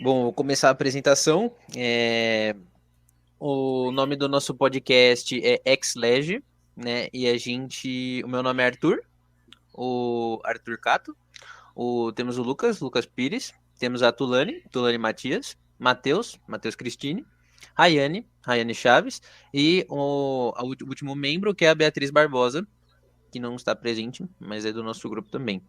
Bom, vou começar a apresentação. O nome do nosso podcast é Ex-Lege, né? O meu nome é Arthur, o Arthur Cato. Temos o Lucas Pires. Temos a Tulane Matias. Matheus Cristine. Rayane Chaves. E o último membro, que é a Beatriz Barbosa, que não está presente, mas é do nosso grupo também.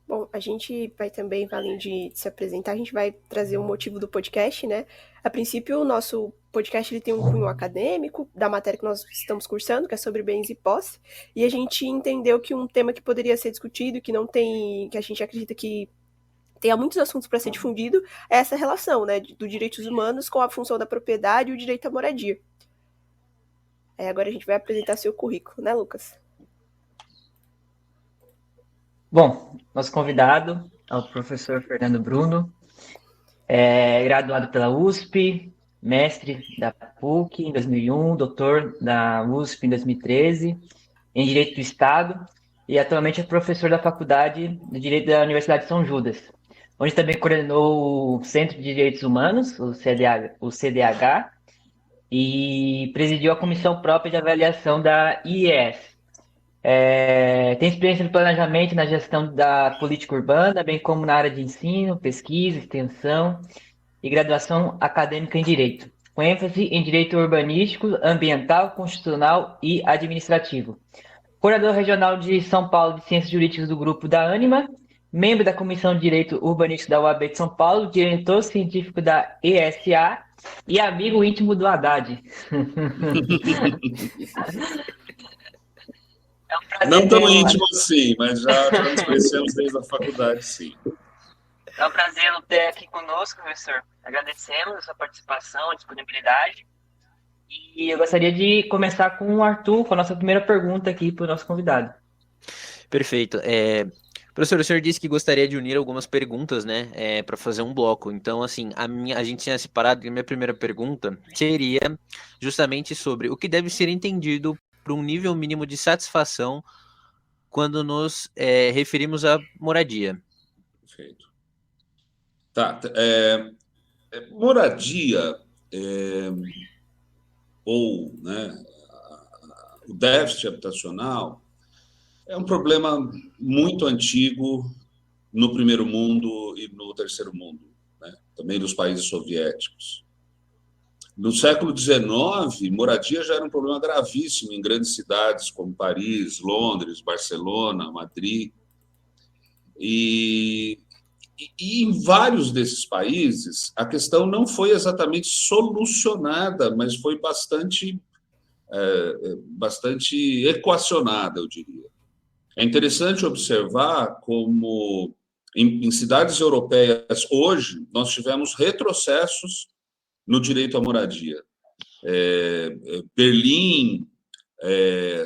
Bom, a gente vai também, além de se apresentar, a gente vai trazer o motivo do podcast, né? A princípio, o nosso podcast ele tem um cunho acadêmico da matéria que nós estamos cursando, que é sobre bens e posse, e a gente entendeu que um tema que poderia ser discutido, que não tem, que a gente acredita que tenha muitos assuntos para ser difundido, é essa relação, né, dos direitos humanos com a função da propriedade e o direito à moradia. Agora a gente vai apresentar seu currículo, né, Lucas? Bom, nosso convidado é o professor Fernando Bruno, graduado pela USP, mestre da PUC em 2001, doutor da USP em 2013, em Direito do Estado, e atualmente é professor da Faculdade de Direito da Universidade de São Judas, onde também coordenou o Centro de Direitos Humanos, o CDH, e presidiu a Comissão Própria de Avaliação da IES. Tem experiência no planejamento e na gestão da política urbana, bem como na área de ensino, pesquisa, extensão e graduação acadêmica em Direito, com ênfase em Direito Urbanístico, Ambiental, Constitucional e Administrativo. Coordenador Regional de São Paulo de Ciências Jurídicas do Grupo da Ânima, membro da Comissão de Direito Urbanístico da UAB de São Paulo, diretor científico da ESA e amigo íntimo do Haddad. Não tão íntimo assim, mas já nos conhecemos desde a faculdade, sim. É um prazer ter aqui conosco, professor. Agradecemos a sua participação, a disponibilidade. E eu gostaria de começar com o Arthur, com a nossa primeira pergunta aqui para o nosso convidado. Perfeito. Professor, o senhor disse que gostaria de unir algumas perguntas, né, para fazer um bloco. Então, assim, a gente tinha separado que a minha primeira pergunta seria justamente sobre o que deve ser entendido para um nível mínimo de satisfação quando nos referimos à moradia. Perfeito. Tá. Moradia ou, né, o déficit habitacional é um problema muito antigo no primeiro mundo e no terceiro mundo, né, também dos países soviéticos. No século XIX, moradia já era um problema gravíssimo em grandes cidades como Paris, Londres, Barcelona, Madrid. E em vários desses países, a questão não foi exatamente solucionada, mas foi bastante equacionada, eu diria. É interessante observar como, em cidades europeias, hoje, nós tivemos retrocessos no direito à moradia. Berlim,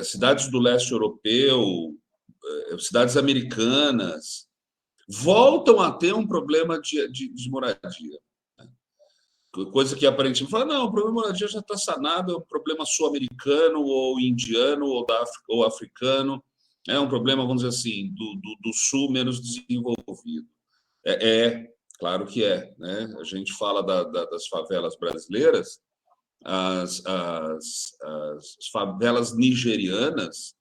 cidades do leste europeu, cidades americanas, voltam a ter um problema de moradia. Coisa que aparentemente fala, não, o problema de moradia já está sanado, é um problema sul-americano, ou indiano, ou africano, é um problema, vamos dizer assim, do sul menos desenvolvido. Claro que é, né? A gente fala das favelas brasileiras, as favelas nigerianas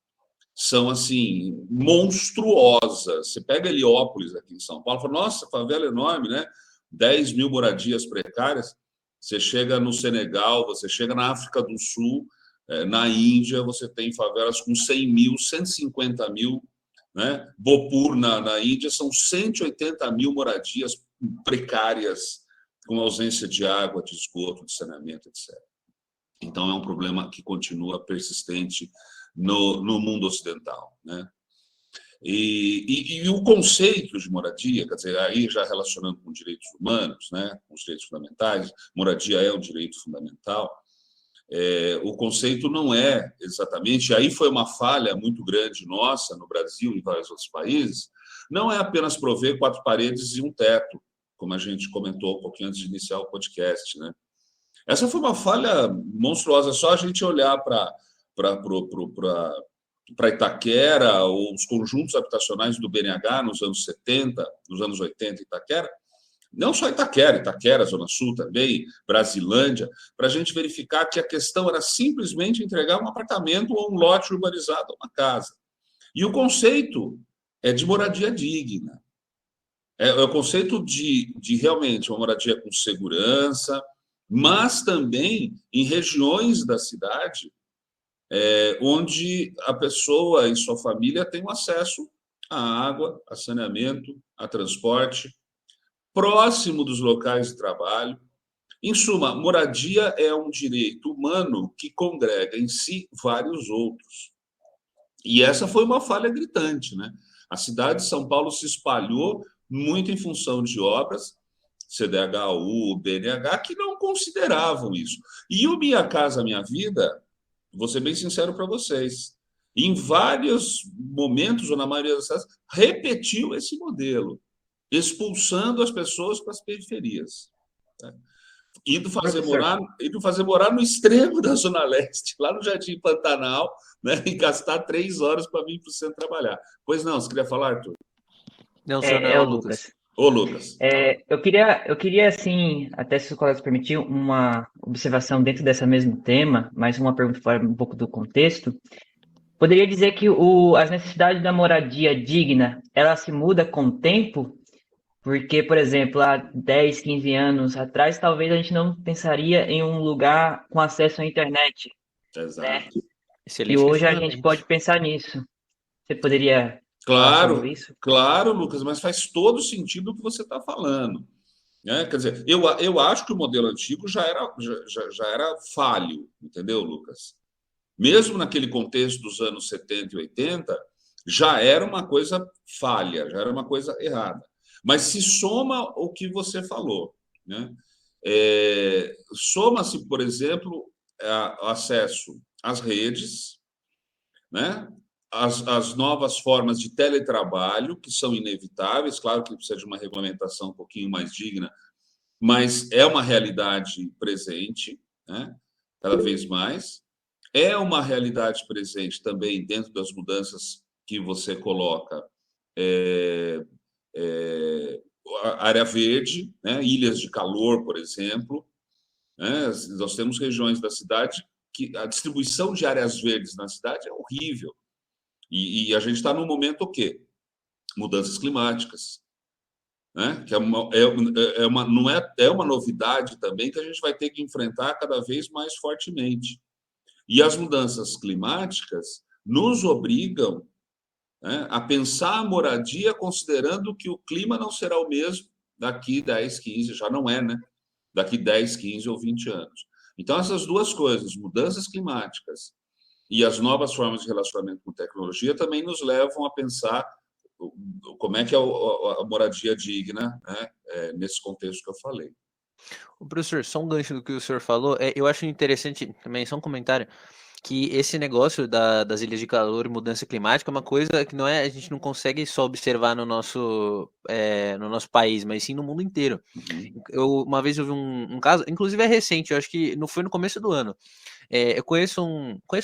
são, assim, monstruosas. Você pega Heliópolis aqui em São Paulo, fala, nossa, favela enorme, né? 10 mil moradias precárias. Você chega no Senegal, você chega na África do Sul, na Índia, você tem favelas com 100 mil, 150 mil, né? Bhopur, na Índia, são 180 mil moradias precárias, com ausência de água, de esgoto, de saneamento, etc. Então, é um problema que continua persistente no mundo ocidental, né? E o conceito de moradia, quer dizer, aí já relacionando com direitos humanos, né, com os direitos fundamentais, moradia é um direito fundamental, o conceito não é exatamente, aí foi uma falha muito grande nossa no Brasil e em vários outros países, não é apenas prover 4 paredes e um teto, como a gente comentou um pouquinho antes de iniciar o podcast, né? Essa foi uma falha monstruosa, só a gente olhar para para Itaquera, ou os conjuntos habitacionais do BNH nos anos 70, nos anos 80, Itaquera, não só Itaquera, Zona Sul também, Brasilândia, para a gente verificar que a questão era simplesmente entregar um apartamento ou um lote urbanizado a uma casa. E o conceito é de moradia digna. É o conceito de realmente uma moradia com segurança, mas também em regiões da cidade onde a pessoa e sua família têm acesso à água, a saneamento, a transporte, próximo dos locais de trabalho. Em suma, moradia é um direito humano que congrega em si vários outros. E essa foi uma falha gritante, né? A cidade de São Paulo se espalhou muito em função de obras, CDHU, BNH, que não consideravam isso. E o Minha Casa Minha Vida, vou ser bem sincero para vocês, em vários momentos, ou na maioria das vezes, repetiu esse modelo, expulsando as pessoas para as periferias. Né? Indo fazer morar no extremo da Zona Leste, lá no Jardim Pantanal, né? E gastar 3 horas para vir para o centro trabalhar. Pois não, você queria falar, Arthur? Não, senhor, não, é o Lucas. Ô, Lucas. Eu queria, assim, até se os colegas permitirem, uma observação dentro desse mesmo tema, mas uma pergunta fora um pouco do contexto. Poderia dizer que as necessidades da moradia digna, ela se muda com o tempo? Porque, por exemplo, há 10, 15 anos atrás, talvez a gente não pensaria em um lugar com acesso à internet. Exato. Né? Excelente E hoje a questionamento. gente pode pensar nisso. Você poderia falar sobre isso? Claro, Lucas, mas faz todo sentido o que você está falando. Né? Quer dizer, eu acho que o modelo antigo já era falho, entendeu, Lucas? Mesmo naquele contexto dos anos 70 e 80, já era uma coisa falha, já era uma coisa errada. Mas se soma o que você falou, né? Soma-se, por exemplo, acesso às redes, né? As novas formas de teletrabalho, que são inevitáveis, claro que precisa de uma regulamentação um pouquinho mais digna, mas é uma realidade presente, né? Cada vez mais. É uma realidade presente também dentro das mudanças que você coloca, área verde, né? Ilhas de calor, por exemplo. Né? Nós temos regiões da cidade que a distribuição de áreas verdes na cidade é horrível. E a gente está num momento o quê? Mudanças climáticas. Né? Que é uma novidade também que a gente vai ter que enfrentar cada vez mais fortemente. E as mudanças climáticas nos obrigam, né, a pensar a moradia considerando que o clima não será o mesmo daqui 10, 15, já não é, né? Daqui 10, 15 ou 20 anos. Então, essas duas coisas, mudanças climáticas e as novas formas de relacionamento com tecnologia, também nos levam a pensar como é que é a moradia digna, né, nesse contexto que eu falei. O professor, só um gancho do que o senhor falou, eu acho interessante também, só um comentário, que esse negócio das ilhas de calor e mudança climática é uma coisa que a gente não consegue só observar no nosso país, mas sim no mundo inteiro. Uma vez eu vi um caso, inclusive é recente, eu acho que não foi no começo do ano. Eu conheço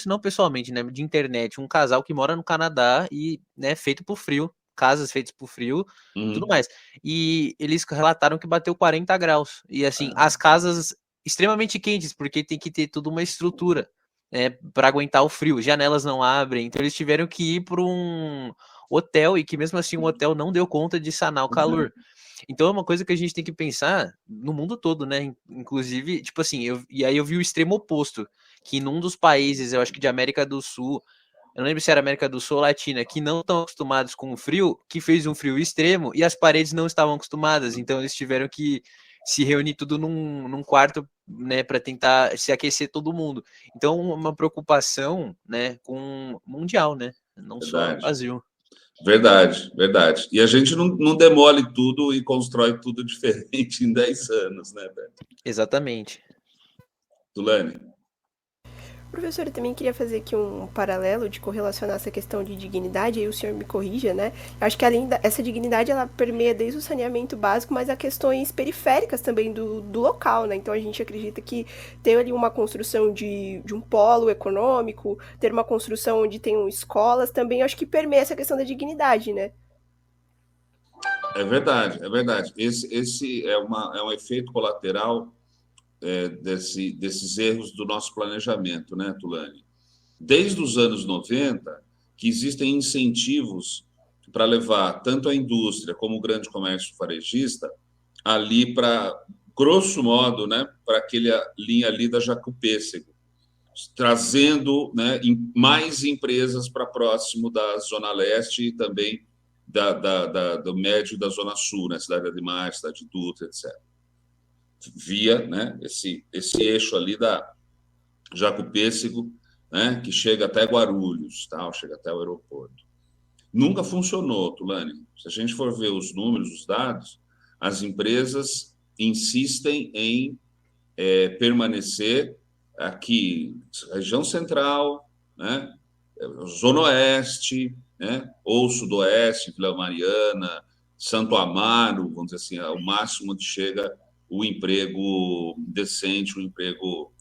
não pessoalmente, né, de internet, um casal que mora no Canadá e, né, feito por frio, casas feitas por frio, tudo mais. E eles relataram que bateu 40 graus. E assim, as casas extremamente quentes, porque tem que ter toda uma estrutura, para aguentar o frio. Janelas não abrem, então eles tiveram que ir para um hotel, e que mesmo assim o hotel não deu conta de sanar o calor. Então é uma coisa que a gente tem que pensar no mundo todo, né? Inclusive, tipo assim, e aí eu vi o extremo oposto, que num dos países, eu acho que de América do Sul, eu não lembro se era América do Sul ou Latina, que não estão acostumados com o frio, que fez um frio extremo e as paredes não estavam acostumadas, então eles tiveram que se reunir tudo num quarto, né, para tentar se aquecer todo mundo. Então, uma preocupação, né, com mundial, né, não só no Brasil. Verdade. E a gente não demole tudo e constrói tudo diferente em 10 anos, né, Beto? Exatamente. Tulane? Professor, eu também queria fazer aqui um paralelo de correlacionar essa questão de dignidade, aí o senhor me corrija, né? Eu acho que essa dignidade, ela permeia desde o saneamento básico, mas há questões periféricas também do local, né? Então a gente acredita que ter ali uma construção de um polo econômico, ter uma construção onde tenham escolas, também acho que permeia essa questão da dignidade, né? É verdade, é verdade. Esse é um efeito colateral desses erros do nosso planejamento, né, Tulane? Desde os anos 90, que existem incentivos para levar tanto a indústria como o grande comércio varejista ali para, grosso modo, né, para aquela linha ali da Jacupêssego, trazendo, né, mais empresas para próximo da Zona Leste e também do médio da Zona Sul, né, Cidade Ademar, Cidade de Dutra, etc. Via, né, esse eixo ali da Jacupêssego, né, que chega até Guarulhos, tal, chega até o aeroporto. Nunca funcionou, Tulane. Se a gente for ver os números, os dados, as empresas insistem em permanecer aqui, região central, né, Zona Oeste, né, ou Sudoeste, Vila Mariana, Santo Amaro, vamos dizer assim, ao máximo onde chega o emprego decente, o emprego.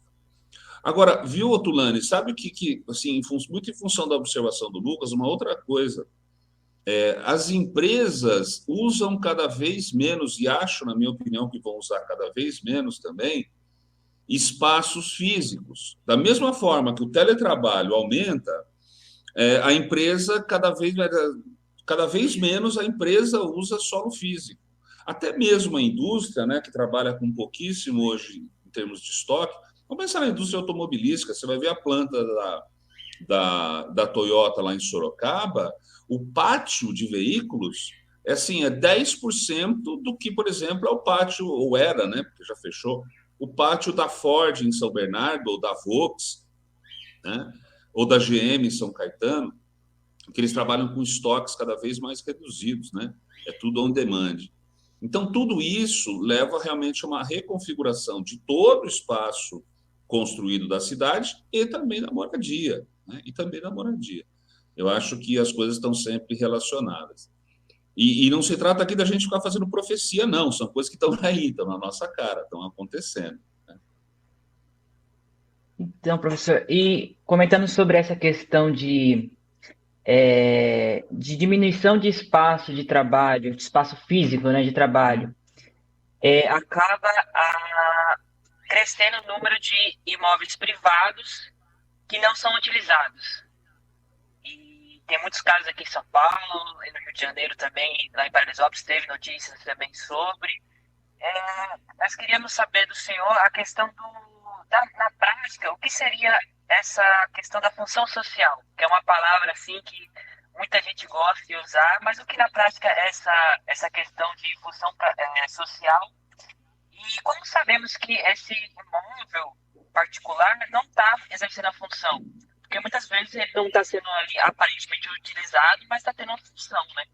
Agora, viu, Tulane, sabe que assim, muito em função da observação do Lucas, uma outra coisa, as empresas usam cada vez menos, e acho, na minha opinião, que vão usar cada vez menos também, espaços físicos. Da mesma forma que o teletrabalho aumenta, a empresa, cada vez menos, a empresa usa solo físico. Até mesmo a indústria, né, que trabalha com pouquíssimo hoje em termos de estoque, vamos pensar na indústria automobilística, você vai ver a planta da Toyota lá em Sorocaba, o pátio de veículos é 10% do que, por exemplo, é o pátio, ou era, né, porque já fechou, o pátio da Ford em São Bernardo, ou da Volks, né, ou da GM em São Caetano, que eles trabalham com estoques cada vez mais reduzidos, né? É tudo on demand. Então, tudo isso leva realmente a uma reconfiguração de todo o espaço construído da cidade e também da moradia, né? E também da moradia. Eu acho que as coisas estão sempre relacionadas. E não se trata aqui da gente ficar fazendo profecia, não. São coisas que estão aí, estão na nossa cara, estão acontecendo. Então, professor, e comentando sobre essa questão de diminuição de espaço de trabalho, de espaço físico, né, de trabalho, acaba crescendo o número de imóveis privados que não são utilizados. E tem muitos casos aqui em São Paulo, e no Rio de Janeiro também, lá em Paraisópolis teve notícias também sobre. Nós queríamos saber do senhor a questão na prática, o que seria essa questão da função social, que é uma palavra assim que muita gente gosta de usar, mas o que na prática é essa questão de função social, e como sabemos que esse imóvel particular não está exercendo a função, porque muitas vezes ele não está sendo ali aparentemente utilizado, mas está tendo uma função, né?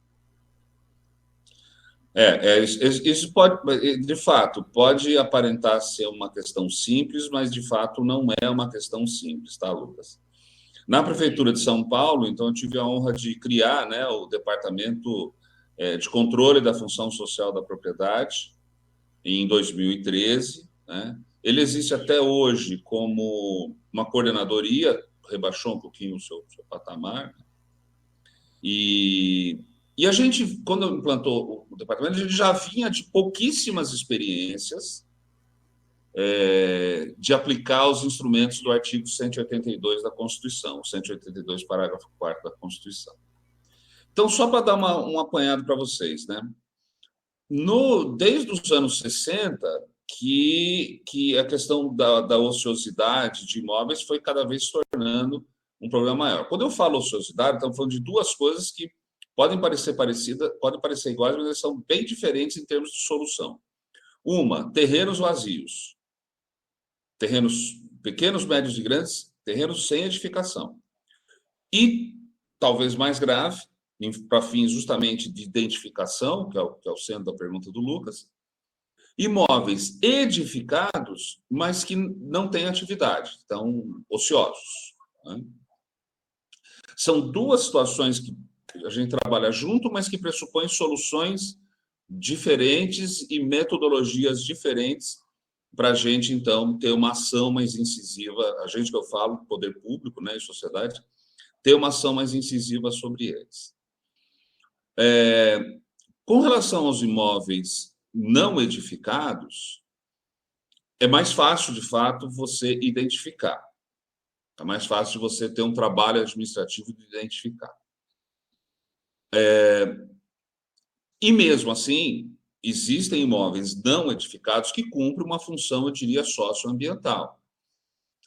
Isso pode, de fato, pode aparentar ser uma questão simples, mas de fato não é uma questão simples, tá, Lucas? Na Prefeitura de São Paulo, então, eu tive a honra de criar, né, o Departamento de Controle da Função Social da Propriedade em 2013, né? Ele existe até hoje como uma coordenadoria, rebaixou um pouquinho o seu patamar, e a gente, quando implantou o departamento, a gente já vinha de pouquíssimas experiências de aplicar os instrumentos do artigo 182 da Constituição, 182, parágrafo 4º da Constituição. Então, só para dar um apanhado para vocês, né? Desde os anos 60, que a questão da ociosidade de imóveis foi cada vez se tornando um problema maior. Quando eu falo ociosidade, estamos falando de duas coisas que podem parecer parecidas, podem parecer iguais, mas elas são bem diferentes em termos de solução. Uma, terrenos vazios. Terrenos pequenos, médios e grandes, terrenos sem edificação. E, talvez mais grave, para fins justamente de identificação, que é o centro da pergunta do Lucas, Imóveis edificados, mas que não têm atividade, estão ociosos, né? São duas situações que a gente trabalha junto, mas que pressupõem soluções diferentes e metodologias diferentes para a gente, então, ter uma ação mais incisiva, a gente que eu falo, poder público, né, e sociedade, ter uma ação mais incisiva sobre eles. Com relação aos imóveis não edificados, é mais fácil, de fato, você identificar. É mais fácil você ter um trabalho administrativo de identificar. E mesmo assim, existem imóveis não edificados que cumprem uma função, eu diria, socioambiental.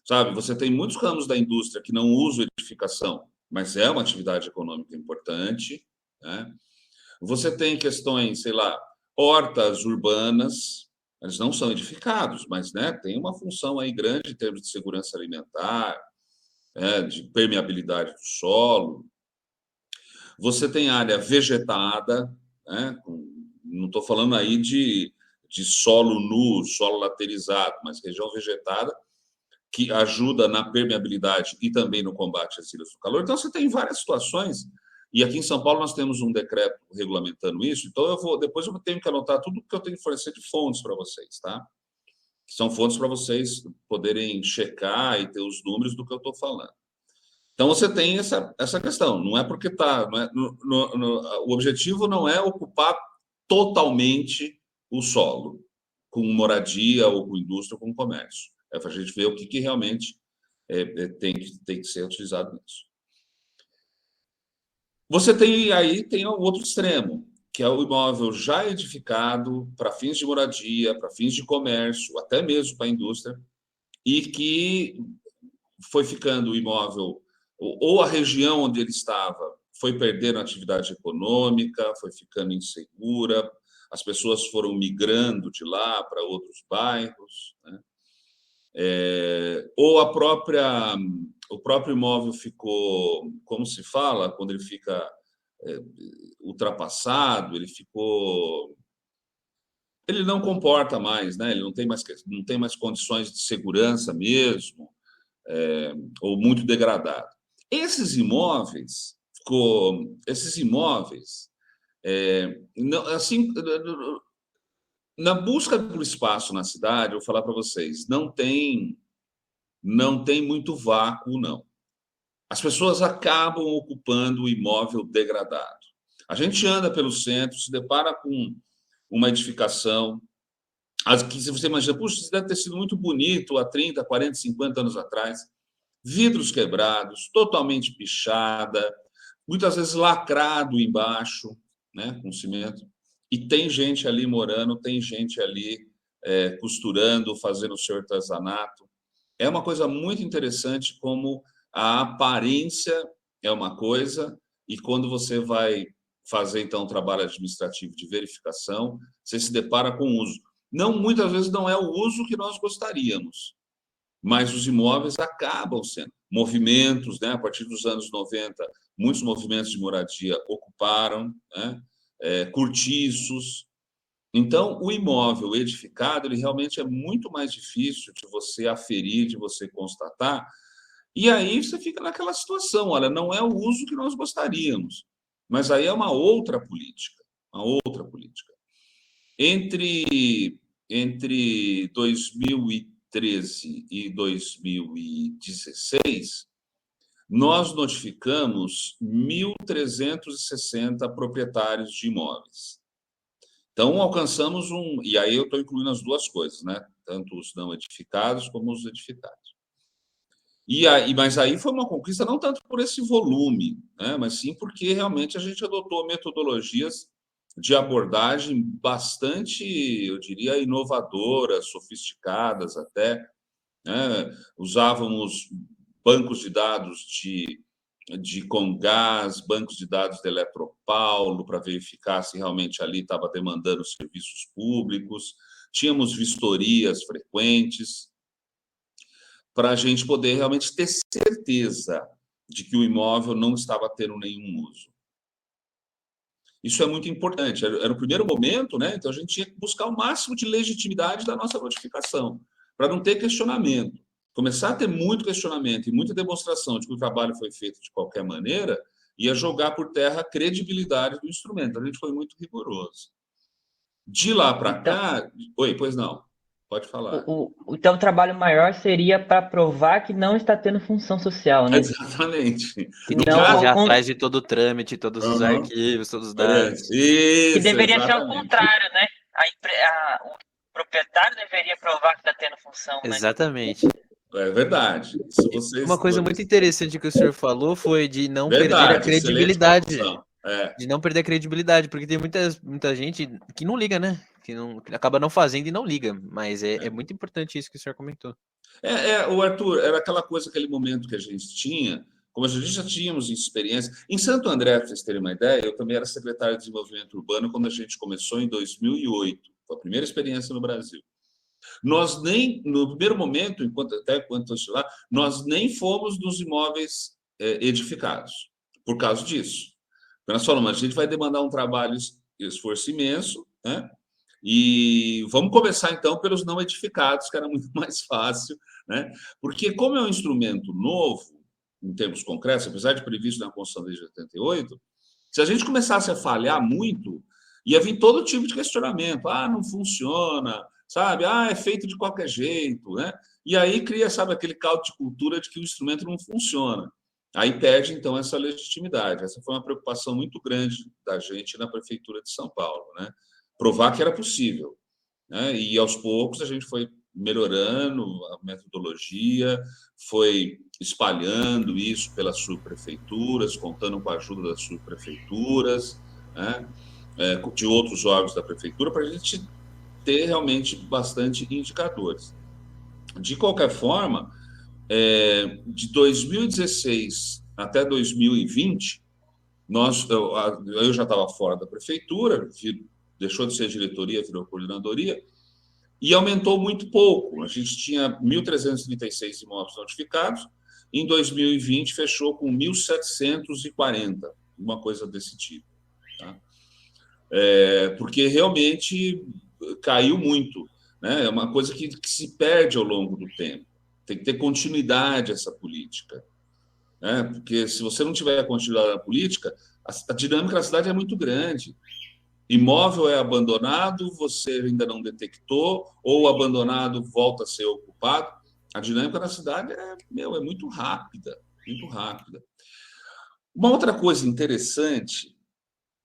Sabe, você tem muitos ramos da indústria que não usam edificação, mas é uma atividade econômica importante, né? Você tem questões, sei lá, hortas urbanas, eles não são edificados, mas, né, tem uma função aí grande em termos de segurança alimentar, de permeabilidade do solo. Você tem área vegetada, né? Não estou falando aí de solo nu, solo laterizado, mas região vegetada, que ajuda na permeabilidade e também no combate às ilhas do calor. Então, você tem várias situações, e aqui em São Paulo nós temos um decreto regulamentando isso, então depois eu tenho que anotar tudo que eu tenho que fornecer de fontes para vocês, tá? Que são fontes para vocês poderem checar e ter os números do que eu estou falando. Então, você tem essa questão, não é porque está... o objetivo não é ocupar totalmente o solo, com moradia, ou com indústria, ou com comércio. É para a gente ver o que realmente tem que ser utilizado nisso. Você tem o outro extremo, que é o imóvel já edificado para fins de moradia, para fins de comércio, até mesmo para a indústria, e que foi ficando o imóvel, ou a região onde ele estava foi perdendo atividade econômica, foi ficando insegura, as pessoas foram migrando de lá para outros bairros, né? Ou o próprio imóvel ficou, como se fala, quando ele fica ultrapassado, ele não comporta mais, né? Ele não tem mais condições de segurança mesmo, ou muito degradado. Esses imóveis, assim, na busca pelo espaço na cidade, eu vou falar para vocês, não tem muito vácuo, não. As pessoas acabam ocupando o imóvel degradado. A gente anda pelo centro, se depara com uma edificação, que você imagina, puxa, isso deve ter sido muito bonito há 30, 40, 50 anos atrás. Vidros quebrados, totalmente pichada, muitas vezes lacrado embaixo, né, com cimento. E tem gente ali morando, tem gente ali costurando, fazendo o seu artesanato. É uma coisa muito interessante como a aparência é uma coisa, e quando você vai fazer, então, um trabalho administrativo de verificação, você se depara com o uso. Muitas vezes não é o uso que nós gostaríamos, mas os imóveis acabam sendo movimentos, né? A partir dos anos 90, muitos movimentos de moradia ocuparam, né? Cortiços. Então, o imóvel edificado, ele realmente é muito mais difícil de você aferir, de você constatar, e aí você fica naquela situação, olha, não é o uso que nós gostaríamos, mas aí é uma outra política, Entre 2013 e 2016, nós notificamos 1.360 proprietários de imóveis. Então, alcançamos e aí eu estou incluindo as duas coisas, né? Tanto os não edificados como os edificados. Mas aí foi uma conquista não tanto por esse volume, né? Mas sim porque realmente a gente adotou metodologias de abordagem bastante, eu diria, inovadoras, sofisticadas até, né? Usávamos bancos de dados de Comgás, bancos de dados da Eletropaulo, para verificar se realmente ali estava demandando serviços públicos. Tínhamos vistorias frequentes para a gente poder realmente ter certeza de que o imóvel não estava tendo nenhum uso. Isso é muito importante. Era o primeiro momento, né? Então a gente tinha que buscar o máximo de legitimidade da nossa notificação, para não ter questionamento. Começar a ter muito questionamento e muita demonstração de que o trabalho foi feito de qualquer maneira, ia jogar por terra a credibilidade do instrumento. A gente foi muito rigoroso. De lá para cá... Oi, pois não. Pode falar. Então, o trabalho maior seria para provar que não está tendo função social, né? Exatamente. Que tem que ir atrás de todo o trâmite, todos os arquivos, todos os dados. Isso, que deveria ser ao exatamente. contrário, né? O proprietário deveria provar que está tendo função, né? Exatamente. É verdade. Se vocês... Uma coisa muito interessante que o senhor falou foi de não perder a Verdade, credibilidade. excelente conclusão. É. De não perder a credibilidade, porque tem muita gente que não liga, né? Que acaba não fazendo e não liga. Mas é muito importante isso que o senhor comentou. O Arthur, era aquela coisa, aquele momento que a gente tinha, como a gente já tínhamos experiência. Em Santo André, para vocês terem uma ideia, eu também era secretário de Desenvolvimento Urbano quando a gente começou em 2008. Foi a primeira experiência no Brasil. Nós nem, no primeiro momento, enquanto eu estive lá, nós nem fomos nos imóveis edificados, por causa disso. Nós falamos, a gente vai demandar um trabalho e esforço imenso, né? E vamos começar, então, pelos não edificados, que era muito mais fácil, né? Porque, como é um instrumento novo, em termos concretos, apesar de previsto na Constituição desde 88, se a gente começasse a falhar muito, ia vir todo tipo de questionamento. Não funciona, sabe? É feito de qualquer jeito, né? E aí cria, sabe, aquele caldo de cultura de que o instrumento não funciona. Aí perde, então, essa legitimidade. Essa foi uma preocupação muito grande da gente na Prefeitura de São Paulo, né? Provar que era possível, né? E, aos poucos, a gente foi melhorando a metodologia, foi espalhando isso pelas subprefeituras, contando com a ajuda das subprefeituras, né? De outros órgãos da prefeitura, para a gente ter realmente bastante indicadores. De qualquer forma, de 2016 até 2020, eu já estava fora da prefeitura, deixou de ser diretoria, virou coordenadoria, e aumentou muito pouco. A gente tinha 1.336 imóveis notificados, em 2020 fechou com 1.740, uma coisa desse tipo. Tá? Porque realmente caiu muito, né? É uma coisa que se perde ao longo do tempo. Tem que ter continuidade essa política, né? Porque se você não tiver continuidade na política, a dinâmica da cidade é muito grande. Imóvel é abandonado, você ainda não detectou, ou abandonado volta a ser ocupado. A dinâmica da cidade é muito rápida, muito rápida. Uma outra coisa interessante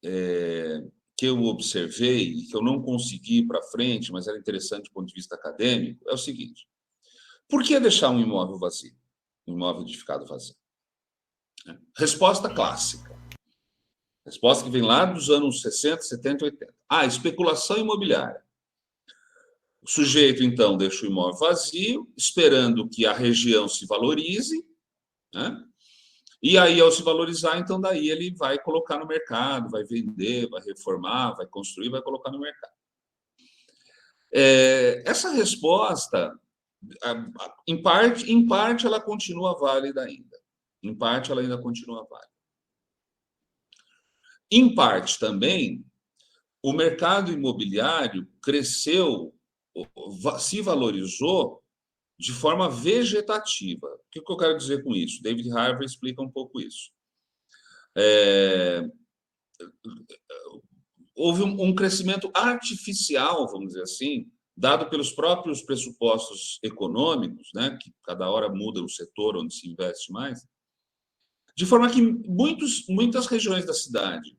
que eu observei e que eu não consegui ir para frente, mas era interessante do ponto de vista acadêmico, é o seguinte: por que deixar um imóvel vazio, um imóvel edificado vazio? Resposta clássica. Resposta que vem lá dos anos 60, 70, 80. Especulação imobiliária. O sujeito, então, deixa o imóvel vazio, esperando que a região se valorize, né? E aí, ao se valorizar, então, daí ele vai colocar no mercado, vai vender, vai reformar, vai construir, vai colocar no mercado. Essa resposta, em parte, ela continua válida ainda. Em parte, ela ainda continua válida. Em parte, também, o mercado imobiliário cresceu, se valorizou de forma vegetativa. O que eu quero dizer com isso? David Harvey explica um pouco isso. Houve um crescimento artificial, vamos dizer assim, dado pelos próprios pressupostos econômicos, né, que cada hora muda o setor onde se investe mais, de forma que muitas regiões da cidade,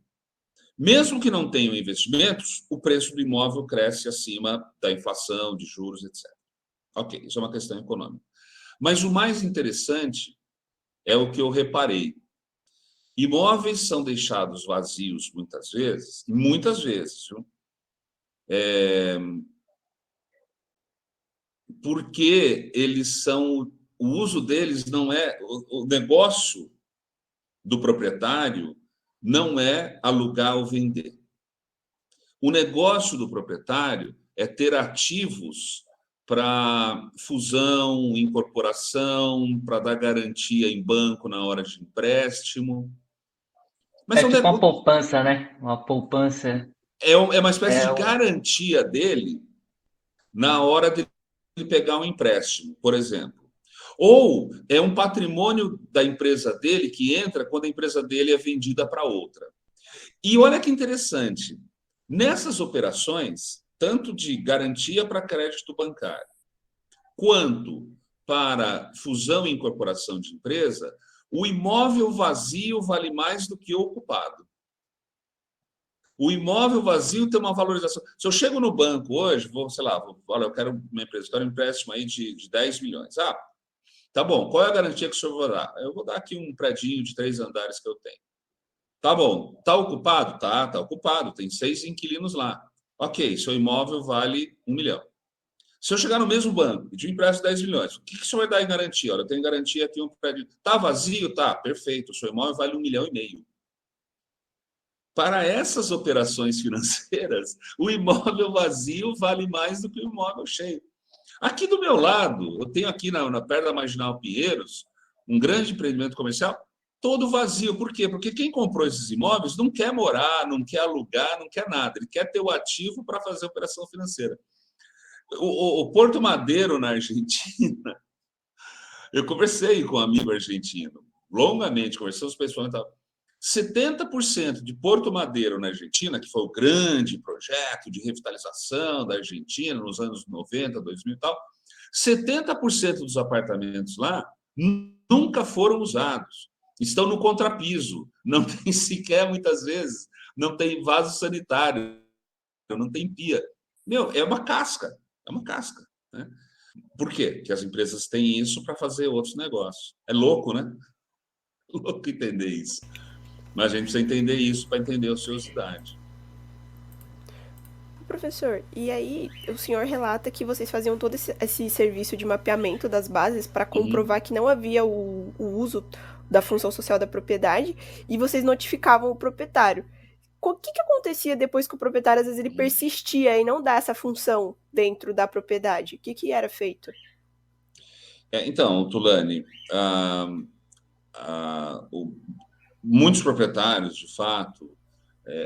mesmo que não tenham investimentos, o preço do imóvel cresce acima da inflação, de juros, etc. Ok, isso é uma questão econômica. Mas o mais interessante é o que eu reparei. Imóveis são deixados vazios muitas vezes, viu? Porque o uso deles não é... O negócio do proprietário não é alugar ou vender. O negócio do proprietário é ter ativos para fusão, incorporação, para dar garantia em banco na hora de empréstimo. Mas tipo uma poupança, né? Uma poupança. É uma espécie de garantia dele na hora de pegar um empréstimo, por exemplo. Ou é um patrimônio da empresa dele que entra quando a empresa dele é vendida para outra. E olha que interessante, nessas operações, tanto de garantia para crédito bancário, quanto para fusão e incorporação de empresa, o imóvel vazio vale mais do que o ocupado. O imóvel vazio tem uma valorização. Se eu chego no banco hoje, olha, eu quero uma empresa, eu quero um empréstimo aí de 10 milhões. Ah, tá bom, qual é a garantia que o senhor vai dar? Eu vou dar aqui um predinho de 3 andares que eu tenho. Tá bom, tá ocupado? Tá ocupado, tem 6 inquilinos lá. Ok, seu imóvel vale 1 milhão. Se eu chegar no mesmo banco e te empresto 10 milhões, o que o senhor vai dar em garantia? Olha, eu tenho garantia aqui um prédio. Tá vazio? Tá, perfeito, o seu imóvel vale 1,5 milhão. Para essas operações financeiras, o imóvel vazio vale mais do que o imóvel cheio. Aqui do meu lado, eu tenho aqui na perto da Marginal Pinheiros, um grande empreendimento comercial, todo vazio. Por quê? Porque quem comprou esses imóveis não quer morar, não quer alugar, não quer nada. Ele quer ter o ativo para fazer operação financeira. O Porto Madeiro, na Argentina, eu conversei com um amigo argentino, longamente, conversamos pessoalmente. 70% de Porto Madeiro, na Argentina, que foi o grande projeto de revitalização da Argentina nos anos 90, 2000 e tal, 70% dos apartamentos lá nunca foram usados. Estão no contrapiso, não tem sequer, muitas vezes, não tem vaso sanitário, não tem pia. É uma casca, né? Por quê? Porque as empresas têm isso para fazer outros negócios. É louco, né? Louco entender isso. Mas a gente precisa entender isso para entender a ociosidade. Professor, e aí o senhor relata que vocês faziam todo esse serviço de mapeamento das bases para comprovar que não havia o uso da função social da propriedade e vocês notificavam o proprietário. O que acontecia depois que o proprietário, às vezes, ele persistia em não dar essa função dentro da propriedade? O que era feito? Então, Tulane, muitos proprietários, de fato,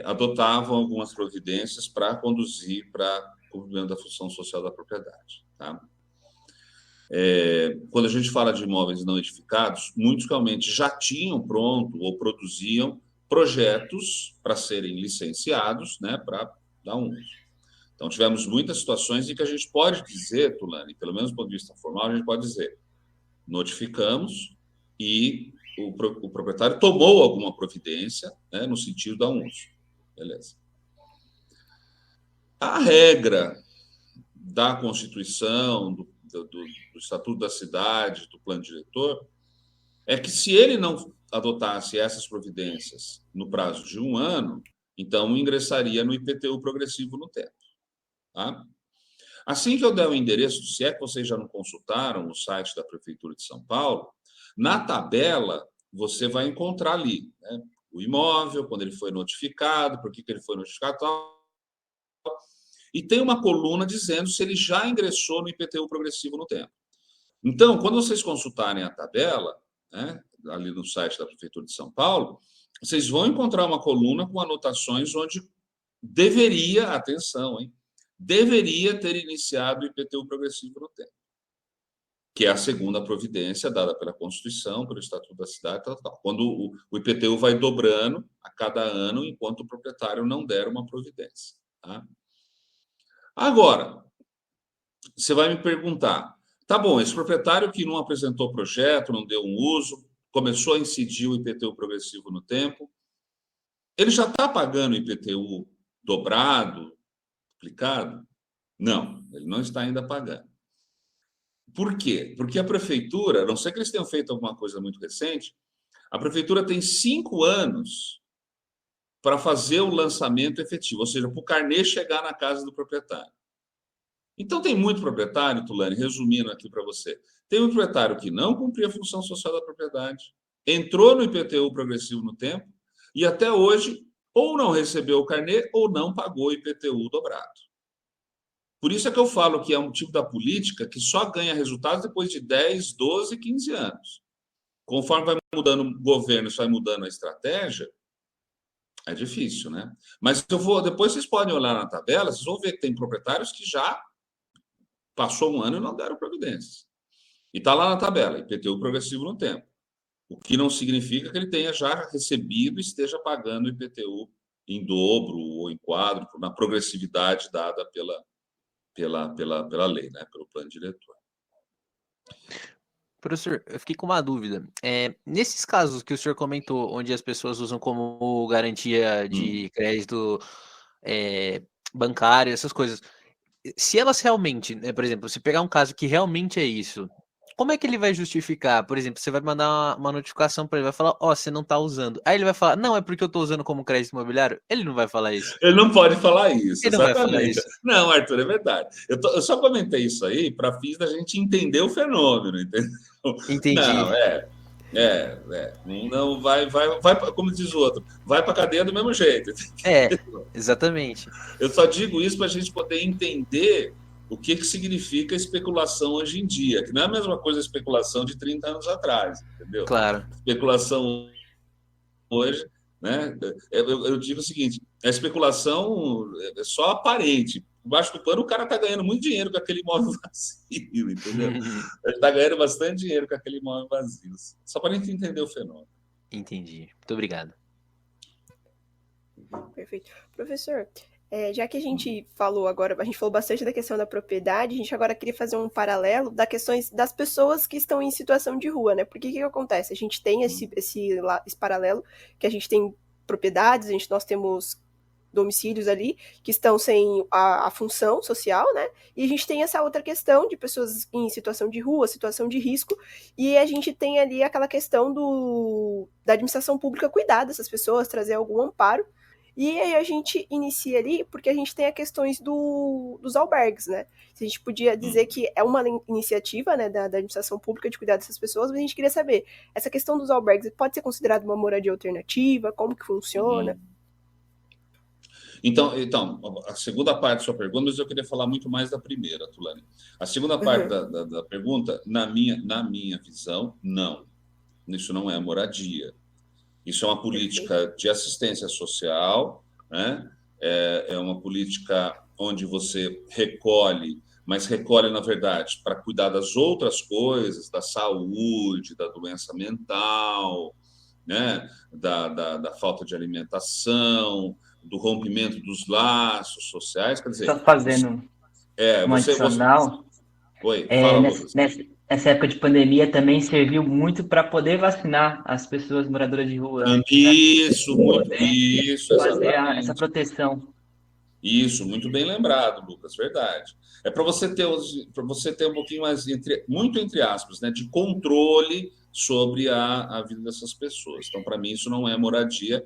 adotavam algumas providências para conduzir para o cumprimento da função social da propriedade. Tá? Quando a gente fala de imóveis não edificados, muitos realmente já tinham pronto ou produziam projetos para serem licenciados, né, para dar um uso. Então, tivemos muitas situações em que a gente pode dizer, Tulane, pelo menos do ponto de vista formal, a gente pode dizer, notificamos e o proprietário tomou alguma providência, né, no sentido de dar um uso. Beleza. A regra da Constituição, do Estatuto da Cidade, do Plano Diretor, é que se ele não adotasse essas providências no prazo de 1 ano, então ingressaria no IPTU progressivo no tempo. Tá? Assim que eu der o endereço, se é que vocês já não consultaram o site da Prefeitura de São Paulo, na tabela você vai encontrar ali, né, o imóvel, quando ele foi notificado, por que ele foi notificado, tal. E tem uma coluna dizendo se ele já ingressou no IPTU progressivo no tempo. Então, quando vocês consultarem a tabela, né, ali no site da Prefeitura de São Paulo, vocês vão encontrar uma coluna com anotações onde deveria, atenção, deveria ter iniciado o IPTU progressivo no tempo, que é a segunda providência dada pela Constituição, pelo Estatuto da Cidade, tal. Quando o IPTU vai dobrando a cada ano, enquanto o proprietário não der uma providência. Tá? Agora, você vai me perguntar, tá bom, esse proprietário que não apresentou projeto, não deu um uso, começou a incidir o IPTU progressivo no tempo, ele já está pagando o IPTU dobrado, aplicado? Não, ele não está ainda pagando. Por quê? Porque a prefeitura, a não ser que eles tenham feito alguma coisa muito recente, a prefeitura tem 5 anos para fazer o lançamento efetivo, ou seja, para o carnê chegar na casa do proprietário. Então, tem muito proprietário, Tulane, resumindo aqui para você, tem um proprietário que não cumpria a função social da propriedade, entrou no IPTU progressivo no tempo e até hoje ou não recebeu o carnê ou não pagou o IPTU dobrado. Por isso é que eu falo que é um tipo da política que só ganha resultados depois de 10, 12, 15 anos. Conforme vai mudando o governo, vai mudando a estratégia, É difícil, né? Mas depois vocês podem olhar na tabela, vocês vão ver que tem proprietários que já passou um ano e não deram providências. E está lá na tabela, IPTU progressivo no tempo. O que não significa que ele tenha já recebido e esteja pagando IPTU em dobro ou em quádruplo, na progressividade dada pela lei, né? Pelo plano diretor. Professor, eu fiquei com uma dúvida. Nesses casos que o senhor comentou, onde as pessoas usam como garantia de crédito bancário, essas coisas, se elas realmente, né, por exemplo, se pegar um caso que realmente é isso, como é que ele vai justificar? Por exemplo, você vai mandar uma notificação para ele, vai falar, você não está usando. Aí ele vai falar, não, é porque eu estou usando como crédito imobiliário. Ele não vai falar isso. Ele não pode falar isso, Ele não vai falar isso. Não, Arthur, é verdade. Eu só comentei isso aí para fins da gente entender o fenômeno, entendeu? Entendi. Não, não vai, como diz o outro, vai para a cadeia do mesmo jeito. Exatamente. Eu só digo isso para a gente poder entender o que significa especulação hoje em dia, que não é a mesma coisa a especulação de 30 anos atrás, entendeu? Claro. Especulação hoje, né? Eu digo o seguinte, a especulação é só aparente. Embaixo do pano, o cara está ganhando muito dinheiro com aquele imóvel vazio, entendeu? Ele está ganhando bastante dinheiro com aquele imóvel vazio. Só para a gente entender o fenômeno. Entendi. Muito obrigado. Perfeito. Professor, já que a gente falou bastante da questão da propriedade, a gente agora queria fazer um paralelo das questões das pessoas que estão em situação de rua, né? Porque o que acontece? A gente tem esse paralelo, que a gente tem propriedades, nós temos domicílios ali que estão sem a função social, né? E a gente tem essa outra questão de pessoas em situação de rua, situação de risco, e a gente tem ali aquela questão da administração pública cuidar dessas pessoas, trazer algum amparo. E aí a gente inicia ali porque a gente tem as questões dos albergues, né? A gente podia dizer que é uma iniciativa, né, da administração pública de cuidar dessas pessoas, mas a gente queria saber, essa questão dos albergues pode ser considerada uma moradia alternativa? Como que funciona? Então, a segunda parte da sua pergunta, mas eu queria falar muito mais da primeira, Tulane. A segunda parte da pergunta, na minha visão, não. Isso não é moradia. Isso é uma política de assistência social, né? É uma política onde você recolhe, mas recolhe, na verdade, para cuidar das outras coisas, da saúde, da doença mental, né? Da falta de alimentação, do rompimento dos laços sociais. Quer dizer, Estou fazendo uma adicional. Oi, fala, Lucas. Nessa época de pandemia também serviu muito para poder vacinar as pessoas moradoras de rua. Isso, fazer essa proteção. Isso, muito bem lembrado, Lucas, verdade. É para você ter um pouquinho mais, muito entre aspas, né, de controle sobre a vida dessas pessoas. Então, para mim, isso não é moradia,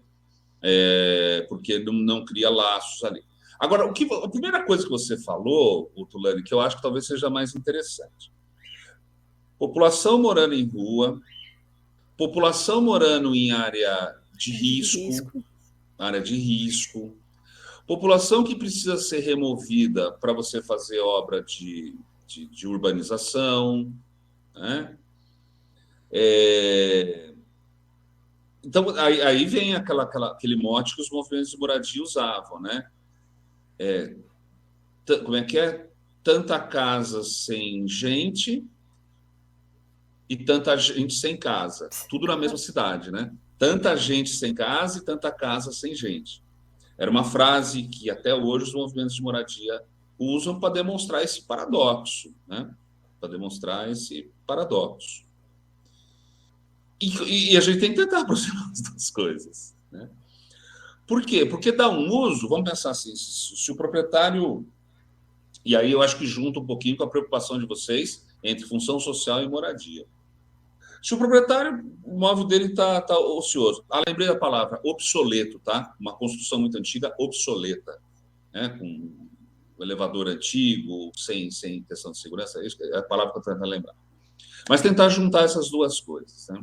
porque não cria laços ali. Agora, a primeira coisa que você falou, Tulane, que eu acho que talvez seja mais interessante. População morando em rua, população morando em área de risco, população que precisa ser removida para você fazer obra de urbanização, né? Então, aí vem aquele mote que os movimentos de moradia usavam, né? Como é que é? Tanta casa sem gente e tanta gente sem casa. Tudo na mesma cidade, né? Tanta gente sem casa e tanta casa sem gente. Era uma frase que até hoje os movimentos de moradia usam para demonstrar esse paradoxo, né? Para demonstrar esse paradoxo. E a gente tem que tentar aproximar as duas coisas, né? Por quê? Porque dá um uso, vamos pensar assim, se o proprietário... E aí eu acho que junta um pouquinho com a preocupação de vocês entre função social e moradia. Se o proprietário, o imóvel dele está ocioso, lembrei da palavra, obsoleto, tá? Uma construção muito antiga, obsoleta, né? Com um elevador antigo, sem questão de segurança, isso é a palavra que eu estou tentando lembrar. Mas tentar juntar essas duas coisas, né?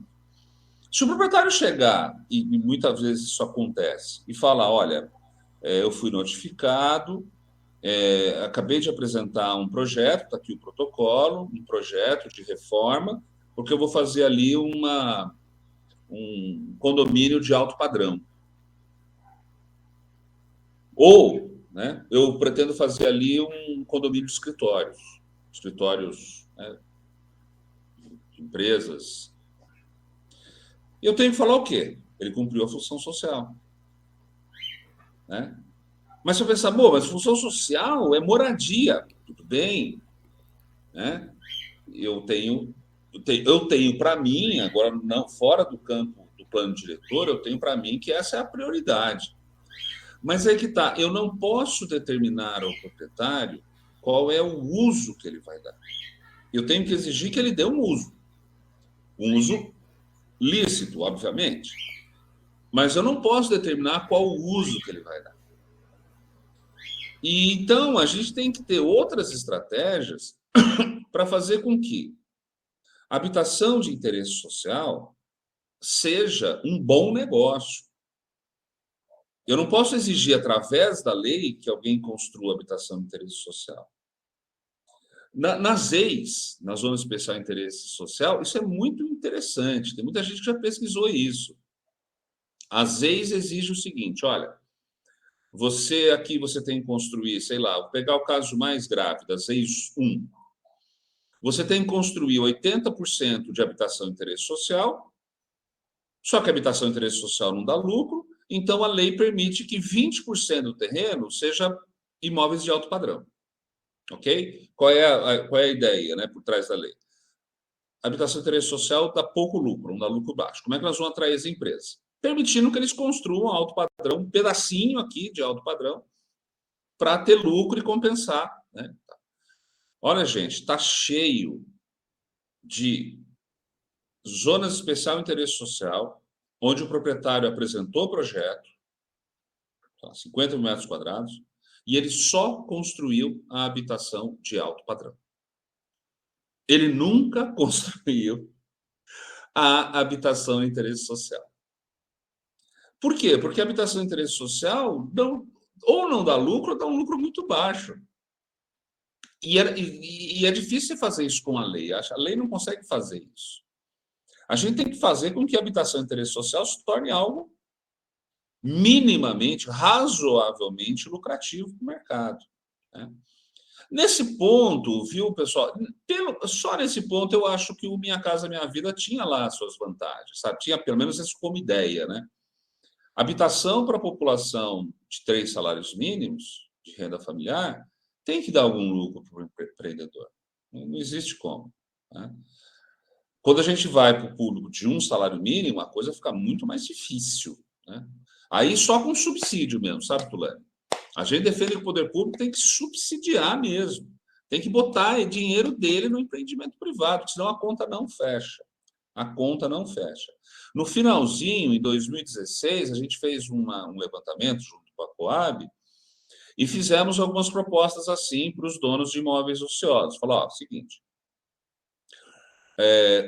Se o proprietário chegar, e muitas vezes isso acontece, e falar, olha, eu fui notificado, acabei de apresentar um projeto, está aqui o protocolo, um projeto de reforma, porque eu vou fazer ali um condomínio de alto padrão. Ou, né, eu pretendo fazer ali um condomínio de escritórios, né, de empresas. E eu tenho que falar o quê? Ele cumpriu a função social. Né? Mas se eu pensar, bom, mas função social é moradia, tudo bem, né? Eu tenho para mim, agora não fora do campo do plano diretor, eu tenho para mim que essa é a prioridade. Mas aí que tá, eu não posso determinar ao proprietário qual é o uso que ele vai dar. Eu tenho que exigir que ele dê um uso lícito, obviamente, mas eu não posso determinar qual o uso que ele vai dar. E então a gente tem que ter outras estratégias para fazer com que a habitação de interesse social seja um bom negócio. Eu não posso exigir, através da lei, que alguém construa habitação de interesse social. Nas EIs, na Zona Especial de Interesse Social, isso é muito interessante. Tem muita gente que já pesquisou isso. As EIs exigem o seguinte, olha, você tem que construir, sei lá, vou pegar o caso mais grave, das EIs 1. Você tem que construir 80% de habitação de interesse social, só que a habitação de interesse social não dá lucro, então a lei permite que 20% do terreno seja imóveis de alto padrão. Ok? Qual é a ideia, né, por trás da lei? A habitação de interesse social dá pouco lucro, não dá lucro baixo. Como é que nós vamos atrair as empresas? Permitindo que eles construam alto padrão, um pedacinho aqui de alto padrão, para ter lucro e compensar. Né? Olha, gente, está cheio de zonas de especial interesse social, onde o proprietário apresentou o projeto, 50 mil metros quadrados, e ele só construiu a habitação de alto padrão. Ele nunca construiu a habitação de interesse social. Por quê? Porque a habitação de interesse social ou não dá lucro, ou dá um lucro muito baixo. E é difícil fazer isso com a lei. A lei não consegue fazer isso. A gente tem que fazer com que a habitação de interesse social se torne algo minimamente, razoavelmente lucrativo para o mercado. Né? Nesse ponto, viu, pessoal? Só nesse ponto eu acho que o Minha Casa Minha Vida tinha lá suas vantagens, sabe? Tinha pelo menos isso como ideia, né? Habitação para a população de 3 salários mínimos de renda familiar tem que dar algum lucro para o empreendedor. Não existe como. Né? Quando a gente vai para o público de 1 salário mínimo, a coisa fica muito mais difícil. Né? Aí só com subsídio mesmo, sabe, Tulane? A gente defende que o poder público tem que subsidiar mesmo. Tem que botar dinheiro dele no empreendimento privado, senão a conta não fecha. A conta não fecha. No finalzinho, em 2016, a gente fez um levantamento junto com a Coab e fizemos algumas propostas assim para os donos de imóveis ociosos. Falou, ó, seguinte,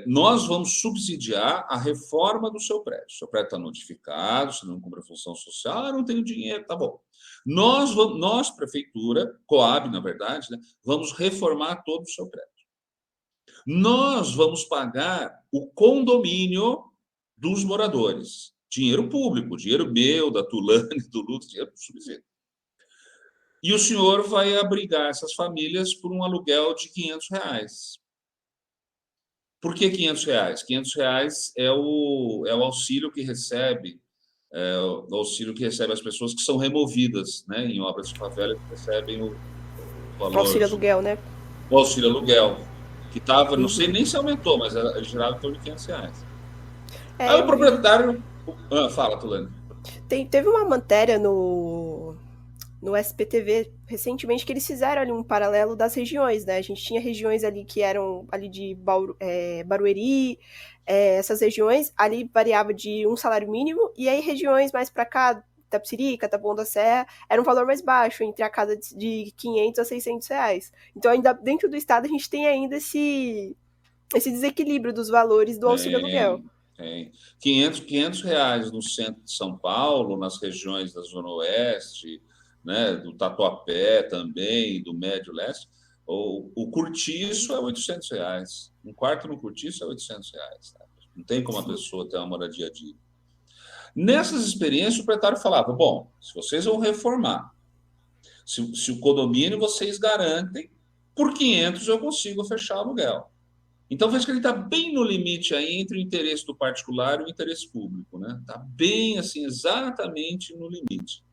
nós vamos subsidiar a reforma do seu prédio. O seu prédio está notificado, se não cumpre a função social, não tenho dinheiro, tá bom. Nós, prefeitura, Coab, na verdade, né, vamos reformar todo o seu prédio. Nós vamos pagar o condomínio dos moradores. Dinheiro público, dinheiro meu, da Tulane, do Lutz, dinheiro do subsídio. E o senhor vai abrigar essas famílias por um aluguel de R$500. Por que R$500? R$500 é o auxílio que recebe, o auxílio que recebe as pessoas que são removidas, né, em obras de favela, que recebem o valor. Auxílio aluguel, né? O auxílio aluguel, que estava, não sei nem se aumentou, mas ele girava em torno de R$500. Aí o proprietário... fala, Tulane. Teve uma matéria no SPTV recentemente que eles fizeram ali um paralelo das regiões, né? A gente tinha regiões ali que eram ali de Barueri, essas regiões ali variava de 1 salário mínimo, e aí regiões mais para cá, Tapsirica, Taboão da Serra, era um valor mais baixo, entre a casa de R$500 a R$600. Então ainda dentro do estado a gente tem ainda esse desequilíbrio dos valores do auxílio aluguel. R$500 no centro de São Paulo, nas regiões da Zona Oeste, né, do Tatuapé também, do Médio Leste, o cortiço é R$800. Um quarto no cortiço é R$800. Tá? Não tem como a pessoa ter uma moradia digna. Nessas experiências, o proprietário falava, bom, se vocês vão reformar Se o condomínio vocês garantem, por 500 eu consigo fechar o aluguel. Então, veja que ele está bem no limite aí entre o interesse do particular e o interesse público, né? Está bem, assim, exatamente no limite.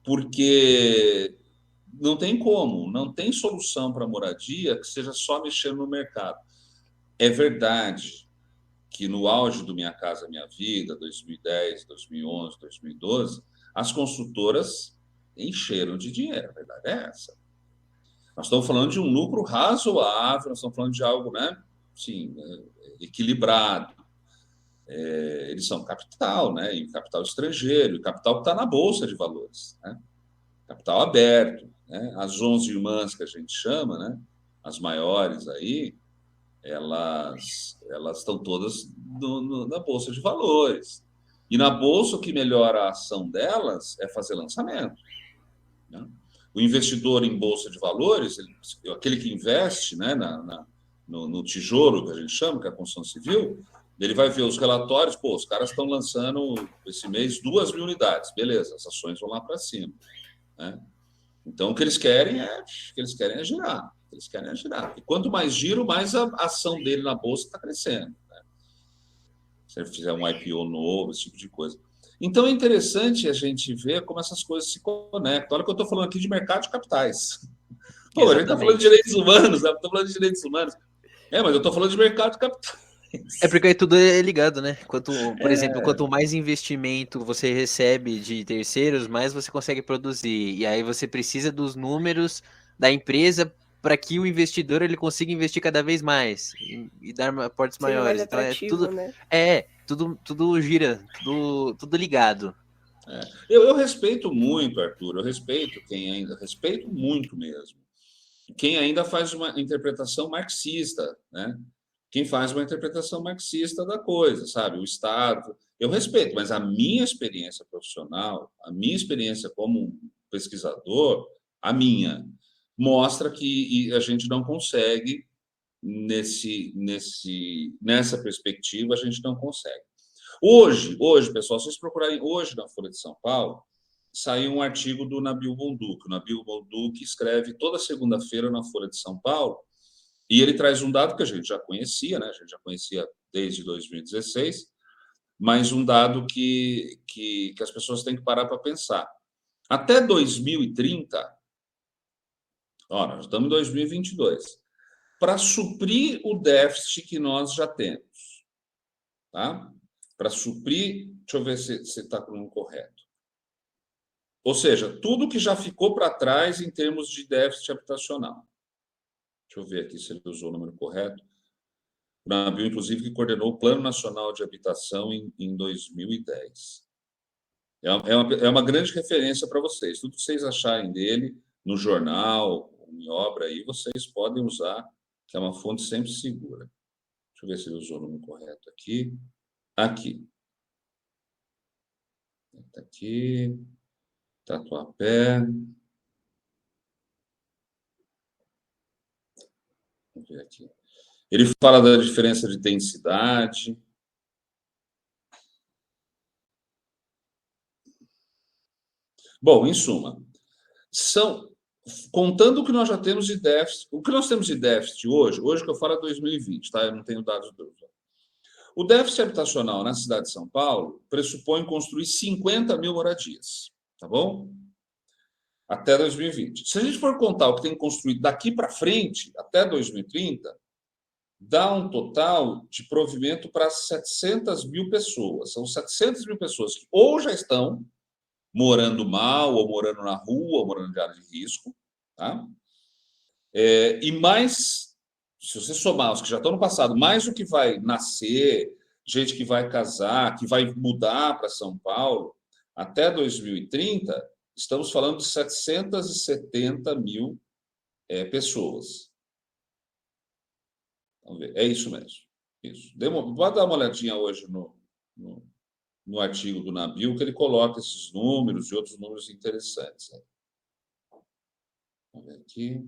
Porque não tem como, não tem solução para moradia que seja só mexer no mercado. É verdade que no auge do Minha Casa Minha Vida, 2010, 2011, 2012, as construtoras encheram de dinheiro, a verdade é essa. Nós estamos falando de um lucro razoável, nós estamos falando de algo, né, sim, equilibrado. Eles são capital, né, e capital estrangeiro, e capital que está na Bolsa de Valores, né, capital aberto. Né, as 11 irmãs que a gente chama, né, as maiores aí, elas estão todas na Bolsa de Valores. E na Bolsa, o que melhora a ação delas é fazer lançamento. Né? O investidor em Bolsa de Valores, aquele que investe, né, no tijolo, que a gente chama, que é a construção civil, ele vai ver os relatórios, pô, os caras estão lançando esse mês 2.000 unidades. Beleza, as ações vão lá para cima. Né? Então, o que eles querem é girar. Eles querem girar. E quanto mais giro, mais a ação dele na bolsa está crescendo. Né? Se ele fizer um IPO novo, esse tipo de coisa. Então é interessante a gente ver como essas coisas se conectam. Olha que eu estou falando aqui de mercado de capitais. Pô, a gente está falando de direitos humanos, né? Estou falando de direitos humanos. Mas eu estou falando de mercado de capitais. É porque aí tudo é ligado, né? Por exemplo, quanto mais investimento você recebe de terceiros, mais você consegue produzir. E aí você precisa dos números da empresa para que o investidor ele consiga investir cada vez mais e dar aportes maiores. Então tudo gira, tudo ligado. Eu respeito muito, Arthur, eu respeito muito mesmo. Quem ainda faz uma interpretação marxista, né? Quem faz uma interpretação marxista da coisa, sabe? O Estado. Eu respeito, mas a minha experiência profissional, a minha experiência como pesquisador, a minha, mostra que a gente não consegue, nessa perspectiva, a gente não consegue. Hoje, pessoal, se vocês procurarem hoje na Folha de São Paulo, saiu um artigo do Nabil Bonduque. O Nabil Bonduque escreve toda segunda-feira na Folha de São Paulo, e ele traz um dado que a gente já conhecia, né? A gente já conhecia desde 2016, mas um dado que as pessoas têm que parar para pensar. Até 2030, nós estamos em 2022, para suprir o déficit que nós já temos, tá? Para suprir, deixa eu ver se está com o correto. Ou seja, tudo que já ficou para trás em termos de déficit habitacional. Deixa eu ver aqui se ele usou o número correto. O Nabil, inclusive, que coordenou o Plano Nacional de Habitação em 2010. É uma grande referência para vocês. Tudo que vocês acharem dele no jornal, em obra, aí, vocês podem usar, que é uma fonte sempre segura. Deixa eu ver se ele usou o número correto aqui. Aqui. Está aqui. Tatuapé. Vamos ver aqui. Ele fala da diferença de densidade. Bom, em suma, contando o que nós já temos de déficit, o que nós temos de déficit hoje que eu falo é 2020, tá? Eu não tenho dados do. O déficit habitacional na cidade de São Paulo pressupõe construir 50 mil moradias, tá bom? Até 2020. Se a gente for contar o que tem construído daqui para frente, até 2030, dá um total de provimento para 700 mil pessoas. São 700 mil pessoas que ou já estão morando mal, ou morando na rua, ou morando de área de risco. Tá? E mais, se você somar os que já estão no passado, mais o que vai nascer, gente que vai casar, que vai mudar para São Paulo, até 2030, estamos falando de 770 mil pessoas. Vamos ver. É isso mesmo. Isso. Pode dar uma olhadinha hoje no artigo do Nabil, que ele coloca esses números e outros números interessantes. Né? Vamos ver aqui.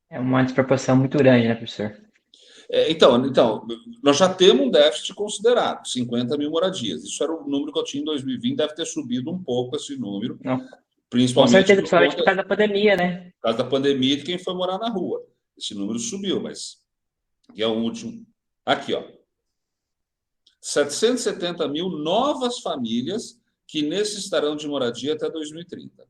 É uma desproporção muito grande, né, professor? Então, nós já temos um déficit considerado, 50 mil moradias. Isso era o número que eu tinha em 2020, deve ter subido um pouco esse número, Não. principalmente Com certeza, principalmente por causa da pandemia, né? Por causa da pandemia de quem foi morar na rua. Esse número subiu, mas é o último. Aqui, ó. 770 mil novas famílias que necessitarão de moradia até 2030.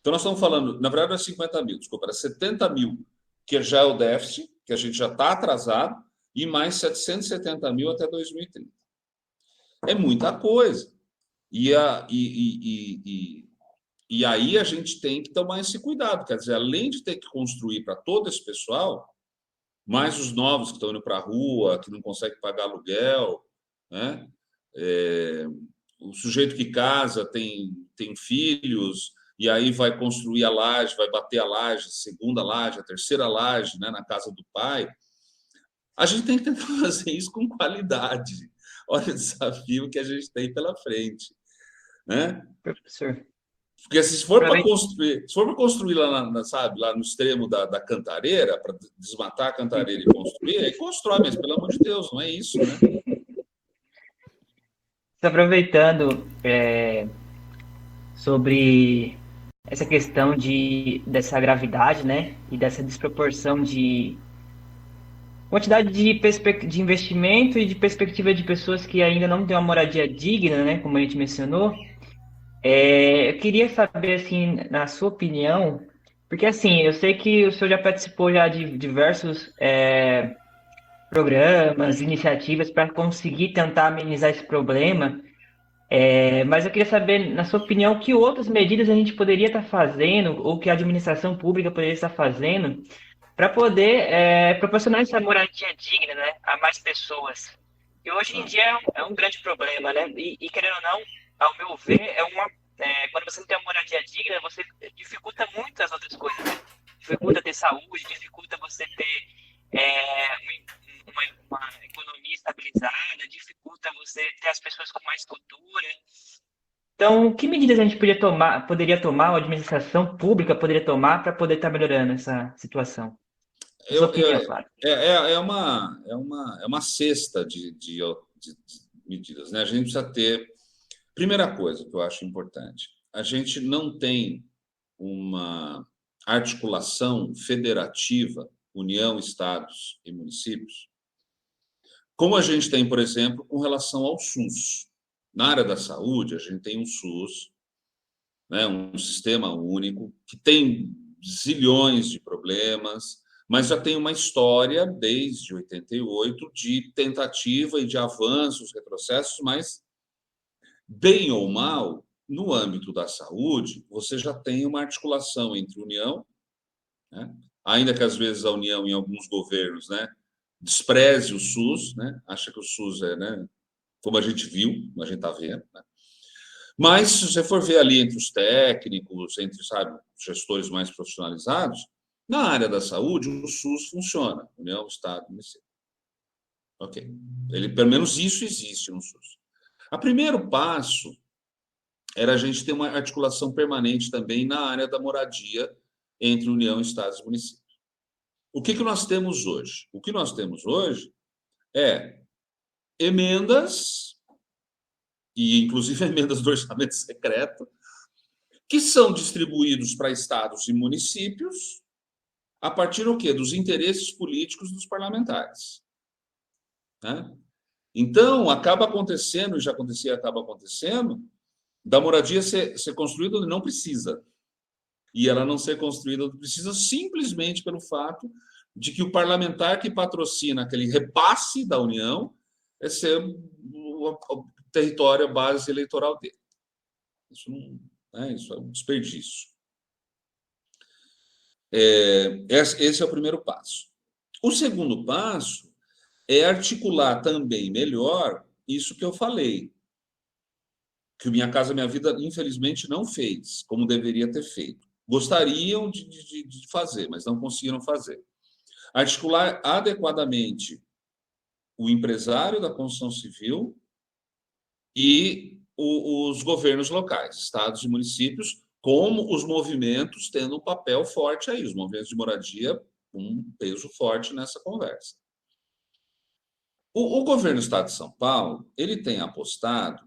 Então, nós estamos falando, na verdade, não é 50 mil, desculpa, era 70 mil, que já é o déficit, que a gente já está atrasado, e mais 770 mil até 2030. É muita coisa. E aí a gente tem que tomar esse cuidado. Quer dizer, além de ter que construir para todo esse pessoal, mais os novos que estão indo para a rua, que não conseguem pagar aluguel, né? O sujeito que casa tem filhos, e aí vai construir a laje, vai bater a laje, a segunda laje, a terceira laje, né, na casa do pai. A gente tem que tentar fazer isso com qualidade. Olha o desafio que a gente tem pela frente, né? Professor. Porque se for para construir lá, sabe, lá no extremo da cantareira, para desmatar a cantareira e construir, aí constrói, mas pelo amor de Deus, não é isso, né? Aproveitando sobre essa questão dessa gravidade, né, e dessa desproporção de quantidade de investimento e de perspectiva de pessoas que ainda não têm uma moradia digna, né, como a gente mencionou, eu queria saber, assim, na sua opinião, porque, assim, eu sei que o senhor já participou já de diversos programas, iniciativas para conseguir tentar amenizar esse problema, mas eu queria saber, na sua opinião, que outras medidas a gente poderia estar fazendo, ou que a administração pública poderia estar fazendo, para poder proporcionar essa moradia digna, né, a mais pessoas. E hoje em dia é um grande problema, né? E querendo ou não, ao meu ver, quando você não tem uma moradia digna, você dificulta muito as outras coisas, né? Dificulta ter saúde, dificulta você ter uma economia estabilizada, dificulta você ter as pessoas com mais cultura. Então, que medidas a gente poderia tomar, ou a administração pública poderia tomar para poder estar melhorando essa situação? Sua opinião, claro. É uma cesta de medidas, né? A gente precisa ter... Primeira coisa que eu acho importante, a gente não tem uma articulação federativa, União, Estados e municípios, como a gente tem, por exemplo, com relação ao SUS. Na área da saúde, a gente tem um SUS, né, um sistema único, que tem zilhões de problemas, mas já tem uma história, desde 88, de tentativa e de avanços, retrocessos, mas, bem ou mal, no âmbito da saúde, você já tem uma articulação entre União, né, ainda que às vezes a União, em alguns governos, né, despreze o SUS, né, acha que o SUS né, como a gente viu, a gente está vendo, né? Mas, se você for ver ali entre os técnicos, entre, sabe, gestores mais profissionalizados, na área da saúde, o SUS funciona, União, Estado, município. Ok. Pelo menos isso existe no SUS. O primeiro passo era a gente ter uma articulação permanente também na área da moradia entre União, Estados e municípios. O que nós temos hoje? O que nós temos hoje é emendas, e inclusive emendas do orçamento secreto, que são distribuídos para estados e municípios a partir do quê? Dos interesses políticos dos parlamentares. Né? Então, acaba acontecendo, e já acontecia, acaba acontecendo, da moradia ser construída onde não precisa. E ela não ser construída onde precisa simplesmente pelo fato de que o parlamentar que patrocina aquele repasse da União é ser o território, a base eleitoral dele. Isso é um desperdício. Esse é o primeiro passo. O segundo passo é articular também melhor isso que eu falei, que o Minha Casa Minha Vida, infelizmente, não fez, como deveria ter feito. Gostariam de fazer, mas não conseguiram fazer. Articular adequadamente o empresário da construção civil e os governos locais, estados e municípios, como os movimentos tendo um papel forte aí, os movimentos de moradia, um peso forte nessa conversa. O governo do Estado de São Paulo, ele tem apostado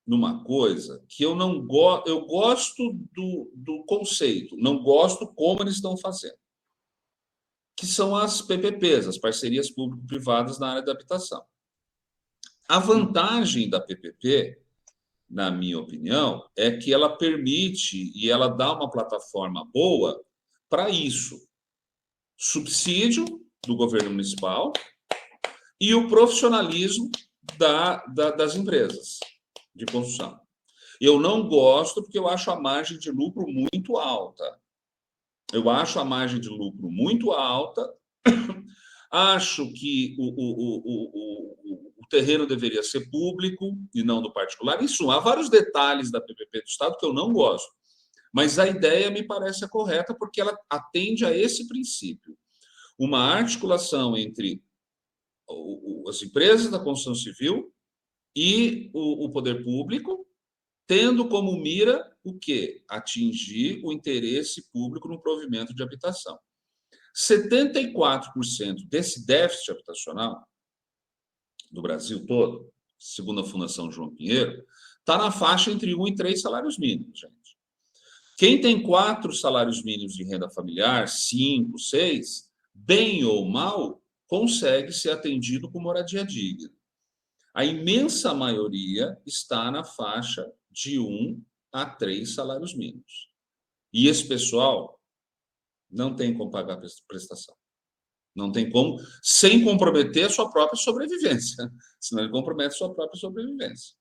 numa coisa que eu não gosto, eu gosto do conceito, não gosto como eles estão fazendo, que são as PPPs, as parcerias público-privadas na área da habitação. A vantagem da PPP, na minha opinião, é que ela permite e ela dá uma plataforma boa para isso. Subsídio do governo municipal e o profissionalismo das empresas de construção. Eu não gosto porque eu acho a margem de lucro muito alta. Eu acho a margem de lucro muito alta. Acho que o terreno deveria ser público e não do particular. Isso, há vários detalhes da PPP do Estado que eu não gosto. Mas a ideia me parece correta porque ela atende a esse princípio. Uma articulação entre as empresas da construção civil e o poder público, tendo como mira o quê? Atingir o interesse público no provimento de habitação. 74% desse déficit habitacional do Brasil todo, segundo a Fundação João Pinheiro, está na faixa entre 1 e 3 salários mínimos, gente. Quem tem 4 salários mínimos de renda familiar, 5, 6, bem ou mal, consegue ser atendido com moradia digna. A imensa maioria está na faixa de 1 a 3 salários mínimos. E esse pessoal não tem como pagar a prestação. Não tem como, sem comprometer a sua própria sobrevivência. Senão ele compromete a sua própria sobrevivência.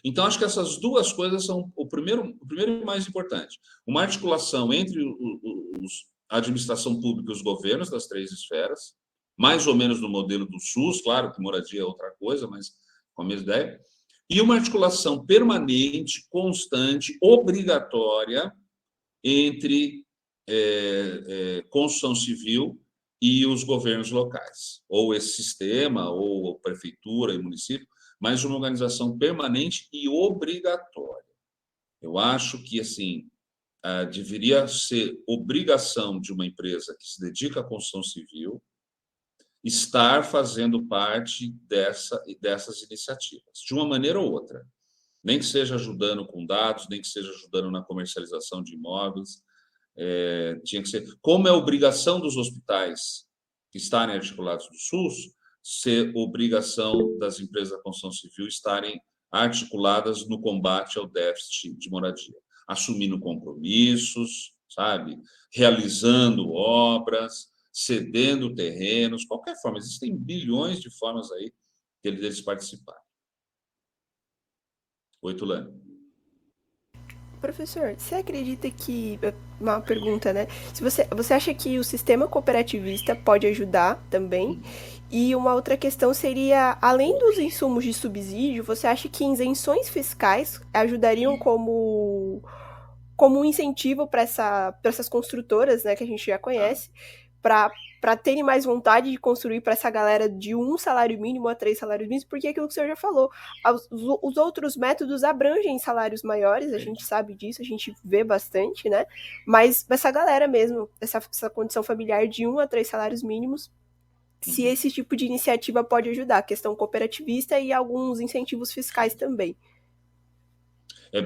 Então, acho que essas duas coisas são o primeiro e mais importante. Uma articulação entre a administração pública e os governos das 3 esferas, mais ou menos no modelo do SUS, claro que moradia é outra coisa, mas com a mesma ideia. E uma articulação permanente, constante, obrigatória entre construção civil e os governos locais, ou esse sistema, ou a prefeitura e município, mas uma organização permanente e obrigatória. Eu acho que, assim, deveria ser obrigação de uma empresa que se dedica à construção civil estar fazendo parte dessas iniciativas, de uma maneira ou outra. Nem que seja ajudando com dados, nem que seja ajudando na comercialização de imóveis. Tinha que ser, como é obrigação dos hospitais que estarem articulados do SUS, ser obrigação das empresas da construção civil estarem articuladas no combate ao déficit de moradia, assumindo compromissos, sabe, realizando obras, cedendo terrenos, qualquer forma. Existem bilhões de formas aí que eles participarem. Oi, Tulane. Professor, você acredita que... Uma pergunta, né? Se você acha que o sistema cooperativista pode ajudar também? E uma outra questão seria, além dos insumos de subsídio, você acha que isenções fiscais ajudariam como um incentivo para essas construtoras, né, que a gente já conhece, para terem mais vontade de construir para essa galera de 1 salário mínimo a 3 salários mínimos, porque é aquilo que o senhor já falou, os outros métodos abrangem salários maiores, a gente sabe disso, a gente vê bastante, né? Mas essa galera mesmo, essa condição familiar de 1 a 3 salários mínimos, se esse tipo de iniciativa pode ajudar, a questão cooperativista e alguns incentivos fiscais também.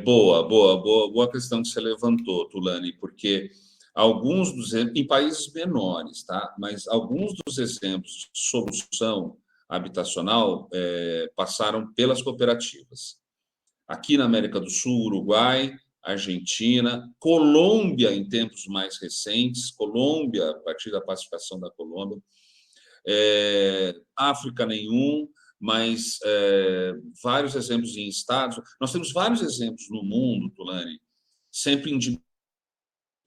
Boa questão que você levantou, Tulane, porque alguns dos em países menores, tá? Mas alguns dos exemplos de solução habitacional passaram pelas cooperativas. Aqui na América do Sul, Uruguai, Argentina, Colômbia em tempos mais recentes, Colômbia, a partir da pacificação da Colômbia, África nenhum, mas vários exemplos em estados. Nós temos vários exemplos no mundo, Tulane, sempre em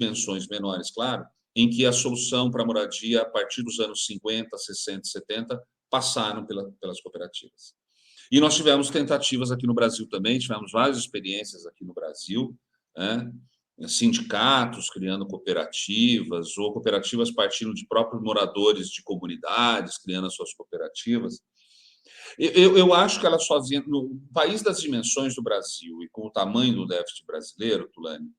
dimensões menores, claro, em que a solução para a moradia, a partir dos anos 50, 60, 70, passaram pelas cooperativas. E nós tivemos tentativas aqui no Brasil também, tivemos várias experiências aqui no Brasil, né? Sindicatos criando cooperativas, ou cooperativas partindo de próprios moradores de comunidades, criando as suas cooperativas. Eu acho que ela sozinha, no país das dimensões do Brasil e com o tamanho do déficit brasileiro, Tulane,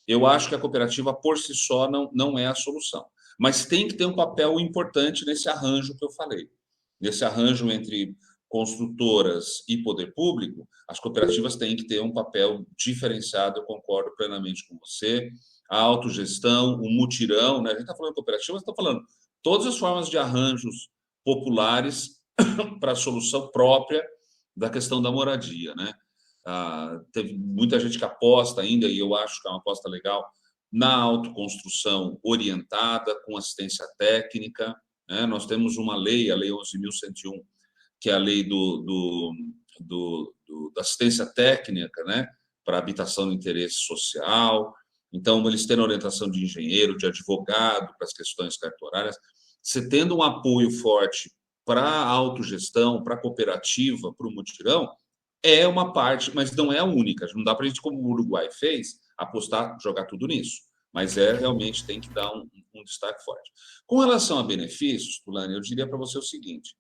eu acho que a cooperativa por si só não é a solução. Mas tem que ter um papel importante nesse arranjo que eu falei. nesse arranjo entre construtoras e poder público, as cooperativas têm que ter um papel diferenciado, eu concordo plenamente com você. A autogestão, o mutirão, né? A gente está falando de cooperativas, está falando todas as formas de arranjos populares para a solução própria da questão da moradia, né? Teve muita gente que aposta ainda, e eu acho que é uma aposta legal, na autoconstrução orientada, com assistência técnica, né? Nós temos uma lei, a Lei 11.101, que é a lei da assistência técnica, né? Para habitação de interesse social. Então, eles têm orientação de engenheiro, de advogado, para as questões cartorárias. Você tendo um apoio forte para a autogestão, para a cooperativa, para o mutirão, é uma parte, mas não é a única. Não dá para a gente, como o Uruguai fez, apostar, jogar tudo nisso. Mas realmente tem que dar um destaque forte. Com relação a benefícios, Tulane, eu diria para você o seguinte.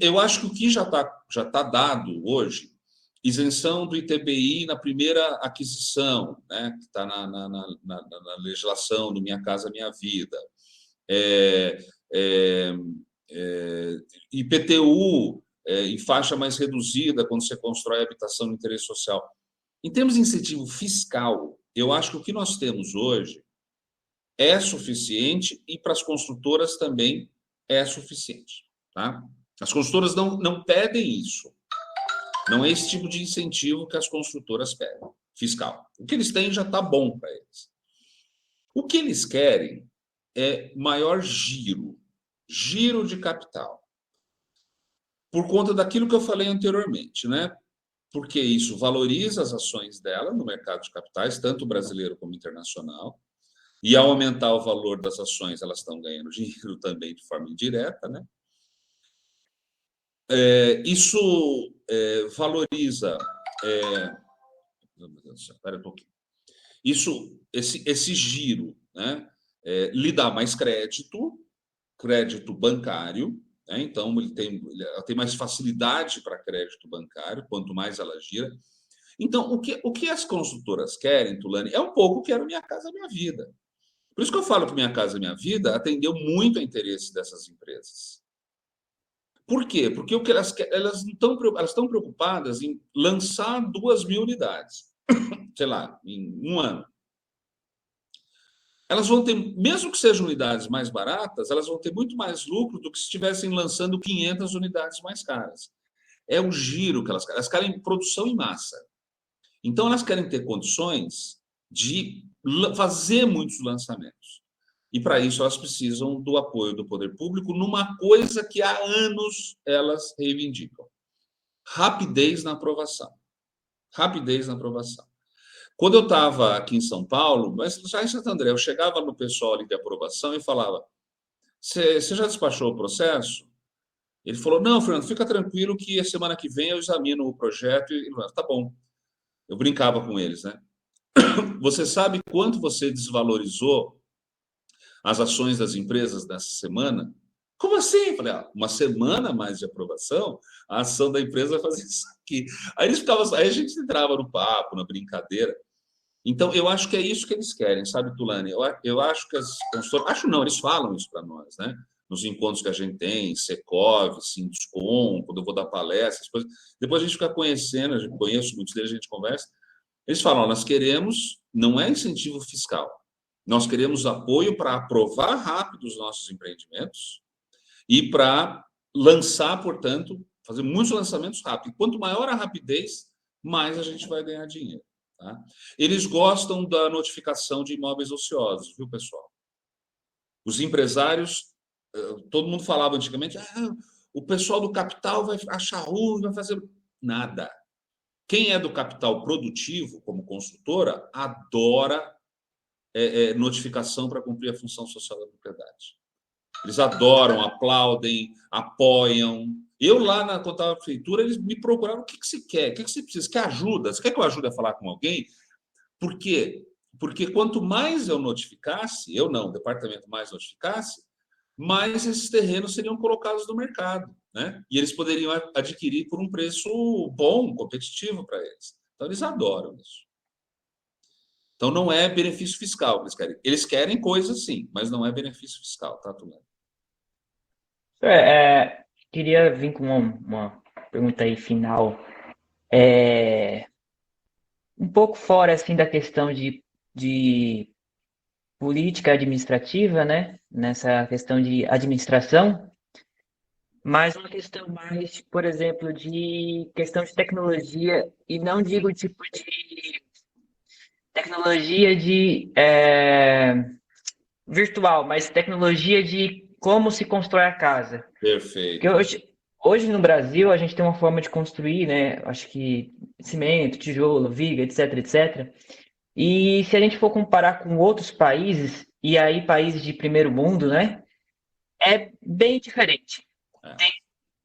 Eu acho que o que já tá dado hoje, isenção do ITBI na primeira aquisição, né, que está na legislação do Minha Casa Minha Vida, IPTU em faixa mais reduzida quando você constrói habitação de interesse social. Em termos de incentivo fiscal, eu acho que o que nós temos hoje é suficiente e para as construtoras também é suficiente. Tá? As construtoras não pedem isso. Não é esse tipo de incentivo que as construtoras pedem, fiscal. O que eles têm já está bom para eles. O que eles querem é maior giro de capital. Por conta daquilo que eu falei anteriormente, né? Porque isso valoriza as ações dela no mercado de capitais, tanto brasileiro como internacional, e ao aumentar o valor das ações, elas estão ganhando dinheiro também de forma indireta, né? Isso valoriza. Espera um pouquinho. Esse giro, né? Lhe dá mais crédito bancário, né? Então ela tem mais facilidade para crédito bancário, quanto mais ela gira. Então, o que as construtoras querem, Tulane, é um pouco quero Minha Casa Minha Vida. Por isso que eu falo que Minha Casa Minha Vida atendeu muito ao interesse dessas empresas. Por quê? Porque o que elas estão preocupadas em lançar 2.000 unidades, sei lá, em um ano. Elas vão ter, mesmo que sejam unidades mais baratas, elas vão ter muito mais lucro do que se estivessem lançando 500 unidades mais caras. É o giro que elas querem produção em massa. Então, elas querem ter condições de fazer muitos lançamentos. E, para isso, elas precisam do apoio do poder público numa coisa que há anos elas reivindicam. Rapidez na aprovação. Rapidez na aprovação. Quando eu estava aqui em São Paulo, mas já em Santo André, eu chegava no pessoal ali de aprovação e falava: você já despachou o processo? Ele falou: não, Fernando, fica tranquilo que a semana que vem eu examino o projeto. E tá bom. Eu brincava com eles, né? Você sabe quanto você desvalorizou as ações das empresas nessa semana? Como assim? Eu falei, uma semana mais de aprovação, a ação da empresa vai fazer isso aqui. Aí a gente entrava no papo, na brincadeira. Então, eu acho que é isso que eles querem, sabe, Tulane? Eu acho que as consultoras... Acho não, eles falam isso para nós, né? Nos encontros que a gente tem, Secov, Sinduscom, quando eu vou dar palestras, essas coisas. Depois a gente fica conhecendo, a gente conhece muitos deles, a gente conversa. Eles falam, nós queremos, não é incentivo fiscal, nós queremos apoio para aprovar rápido os nossos empreendimentos e para lançar, portanto, fazer muitos lançamentos rápidos. Quanto maior a rapidez, mais a gente vai ganhar dinheiro. Tá? Eles gostam da notificação de imóveis ociosos, viu, pessoal? Os empresários, todo mundo falava antigamente, o pessoal do capital vai achar ruim, vai fazer nada. Quem é do capital produtivo, como construtora, adora notificação para cumprir a função social da propriedade. Eles adoram, aplaudem, apoiam. Eu lá quando estava na prefeitura, eles me procuraram, o que você quer? O que você precisa? Quer ajuda? Você quer que eu ajude a falar com alguém? Por quê? Porque quanto mais eu notificasse, o departamento mais notificasse, mais esses terrenos seriam colocados no mercado, né? E eles poderiam adquirir por um preço bom, competitivo para eles. Então, eles adoram isso. Então, não é benefício fiscal que eles querem. Eles querem coisa, sim, mas não é benefício fiscal, tá, Tulane? Queria vir com uma pergunta aí final, é, um pouco fora assim da questão de política administrativa, né? Nessa questão de administração, mas uma questão mais, por exemplo, de questão de tecnologia, e não digo tipo de tecnologia virtual, mas tecnologia de como se constrói a casa. Porque Perfeito. hoje no Brasil a gente tem uma forma de construir, né? Acho que cimento, tijolo, viga, etc, etc. E se a gente for comparar com outros países, e aí países de primeiro mundo, né? É bem diferente. É. Tem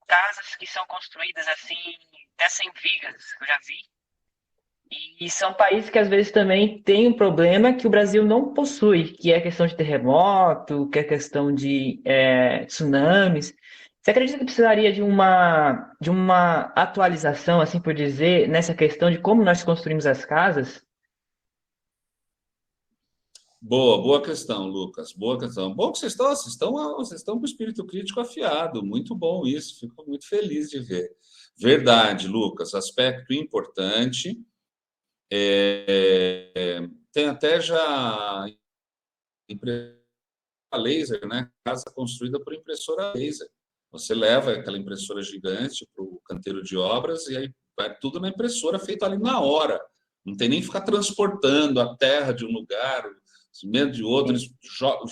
casas que são construídas assim, até sem vigas, que eu já vi. E são países que às vezes também têm um problema que o Brasil não possui, que é a questão de terremoto, que é a questão de tsunamis. Você acredita que precisaria de uma atualização, assim por dizer, nessa questão de como nós construímos as casas? Boa questão, Lucas. Boa questão. Bom que vocês estão com o espírito crítico afiado. Muito bom isso. Fico muito feliz de ver. Verdade, Lucas. Aspecto importante. Tem até já impressora laser, né? Casa construída por impressora laser. Você leva aquela impressora gigante para o canteiro de obras e aí vai tudo na impressora, feito ali na hora. Não tem nem que ficar transportando a terra de um lugar, o cimento de outro. Eles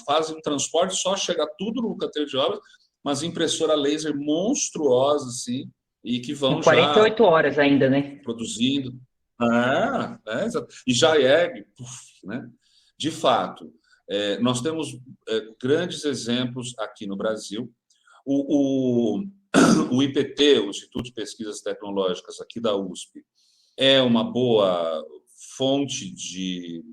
fazem um transporte, só chega tudo no canteiro de obras, mas impressora laser monstruosa, assim, e que vão Em já 48 horas ainda, né? produzindo. Exato. E já né? De fato, nós temos grandes exemplos aqui no Brasil. O IPT, o Instituto de Pesquisas Tecnológicas aqui da USP, é uma boa fonte de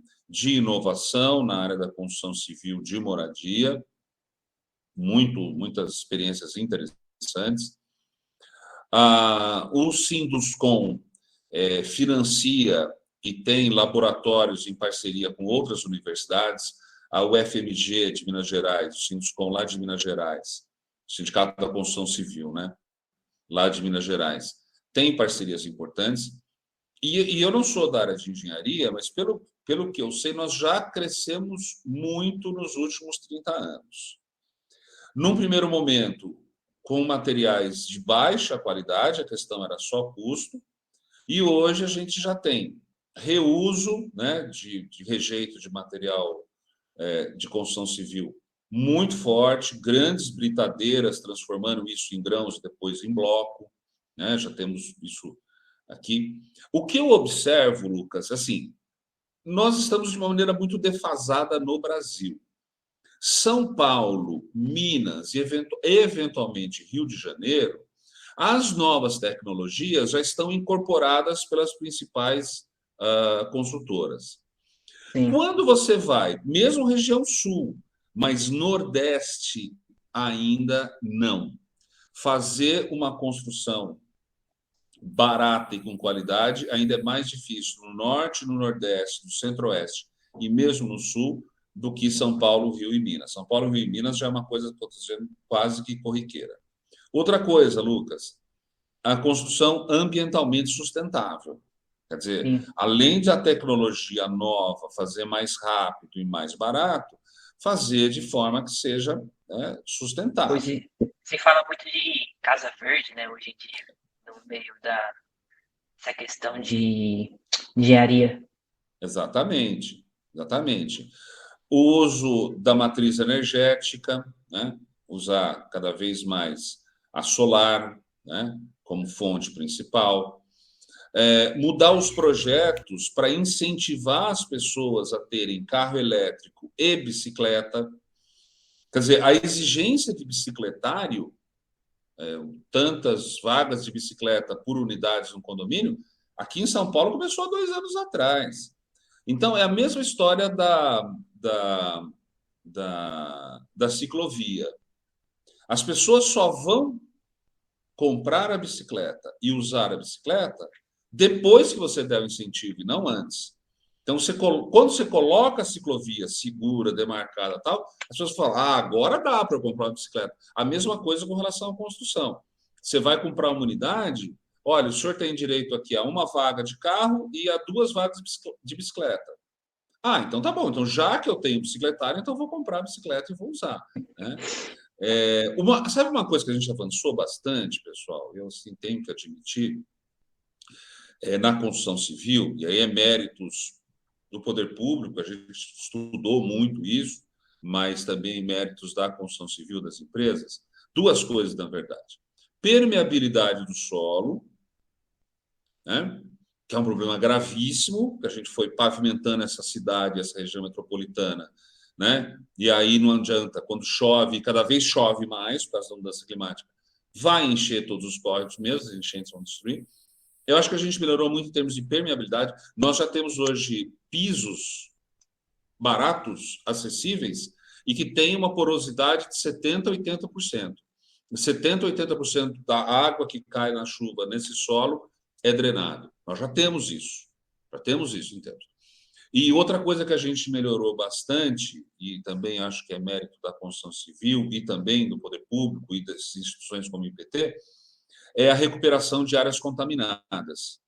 inovação na área da construção civil de moradia, muitas experiências interessantes. O Sinduscom financia e tem laboratórios em parceria com outras universidades, a UFMG de Minas Gerais, o Sinduscom lá de Minas Gerais, o Sindicato da Construção Civil, né, lá de Minas Gerais, tem parcerias importantes. E eu não sou da área de engenharia, mas pelo que eu sei, nós já crescemos muito nos últimos 30 anos. Num primeiro momento, com materiais de baixa qualidade, a questão era só custo, e hoje a gente já tem reuso, né, de rejeito de material de construção civil muito forte, grandes britadeiras transformando isso em grãos e depois em bloco, né, já temos isso aqui. O que eu observo, Lucas, assim, nós estamos de uma maneira muito defasada no Brasil. São Paulo, Minas e eventualmente Rio de Janeiro, as novas tecnologias já estão incorporadas pelas principais construtoras. Sim. Quando você vai, mesmo região sul, mas Nordeste ainda não, fazer uma construção barata e com qualidade ainda é mais difícil no Norte, no Nordeste, no Centro-Oeste e mesmo no Sul do que São Paulo, Rio e Minas. São Paulo, Rio e Minas já é uma coisa, estou dizendo, quase que corriqueira. Outra coisa, Lucas, a construção ambientalmente sustentável. Quer dizer, Sim. além de a tecnologia nova fazer mais rápido e mais barato, fazer de forma que seja sustentável. Hoje se fala muito de casa verde, né? Hoje em dia, no meio dessa questão de engenharia. Exatamente. O uso da matriz energética, né? Usar cada vez mais a solar, né, como fonte principal. Mudar os projetos para incentivar as pessoas a terem carro elétrico e bicicleta. Quer dizer, a exigência de bicicletário, tantas vagas de bicicleta por unidades no condomínio, aqui em São Paulo começou há 2 anos atrás. Então, é a mesma história da ciclovia. As pessoas só vão comprar a bicicleta e usar a bicicleta depois que você der o incentivo, e não antes. Então, quando você coloca a ciclovia segura, demarcada e tal, as pessoas falam, agora dá para eu comprar uma bicicleta. A mesma coisa com relação à construção. Você vai comprar uma unidade, olha, o senhor tem direito aqui a uma vaga de carro e a 2 vagas de bicicleta. Então tá bom. Então, já que eu tenho bicicletário, então eu vou comprar a bicicleta e vou usar, né? Sabe uma coisa que a gente avançou bastante, pessoal? Eu assim, tenho que admitir, na construção civil, e aí é méritos do poder público, a gente estudou muito isso, mas também méritos da construção civil das empresas. 2 coisas, na verdade. Permeabilidade do solo, né? Que é um problema gravíssimo, que a gente foi pavimentando essa cidade, essa região metropolitana, né? E aí não adianta, quando chove, cada vez chove mais, por causa da mudança climática, vai encher todos os córregos mesmo, as enchentes vão destruir. Eu acho que a gente melhorou muito em termos de permeabilidade. Nós já temos hoje pisos baratos, acessíveis, e que têm uma porosidade de 70% a 80%. 70% a 80% da água que cai na chuva nesse solo é drenado. Nós já temos isso. Entendo. E outra coisa que a gente melhorou bastante, e também acho que é mérito da construção civil e também do poder público e das instituições como o IPT, é a recuperação de áreas contaminadas.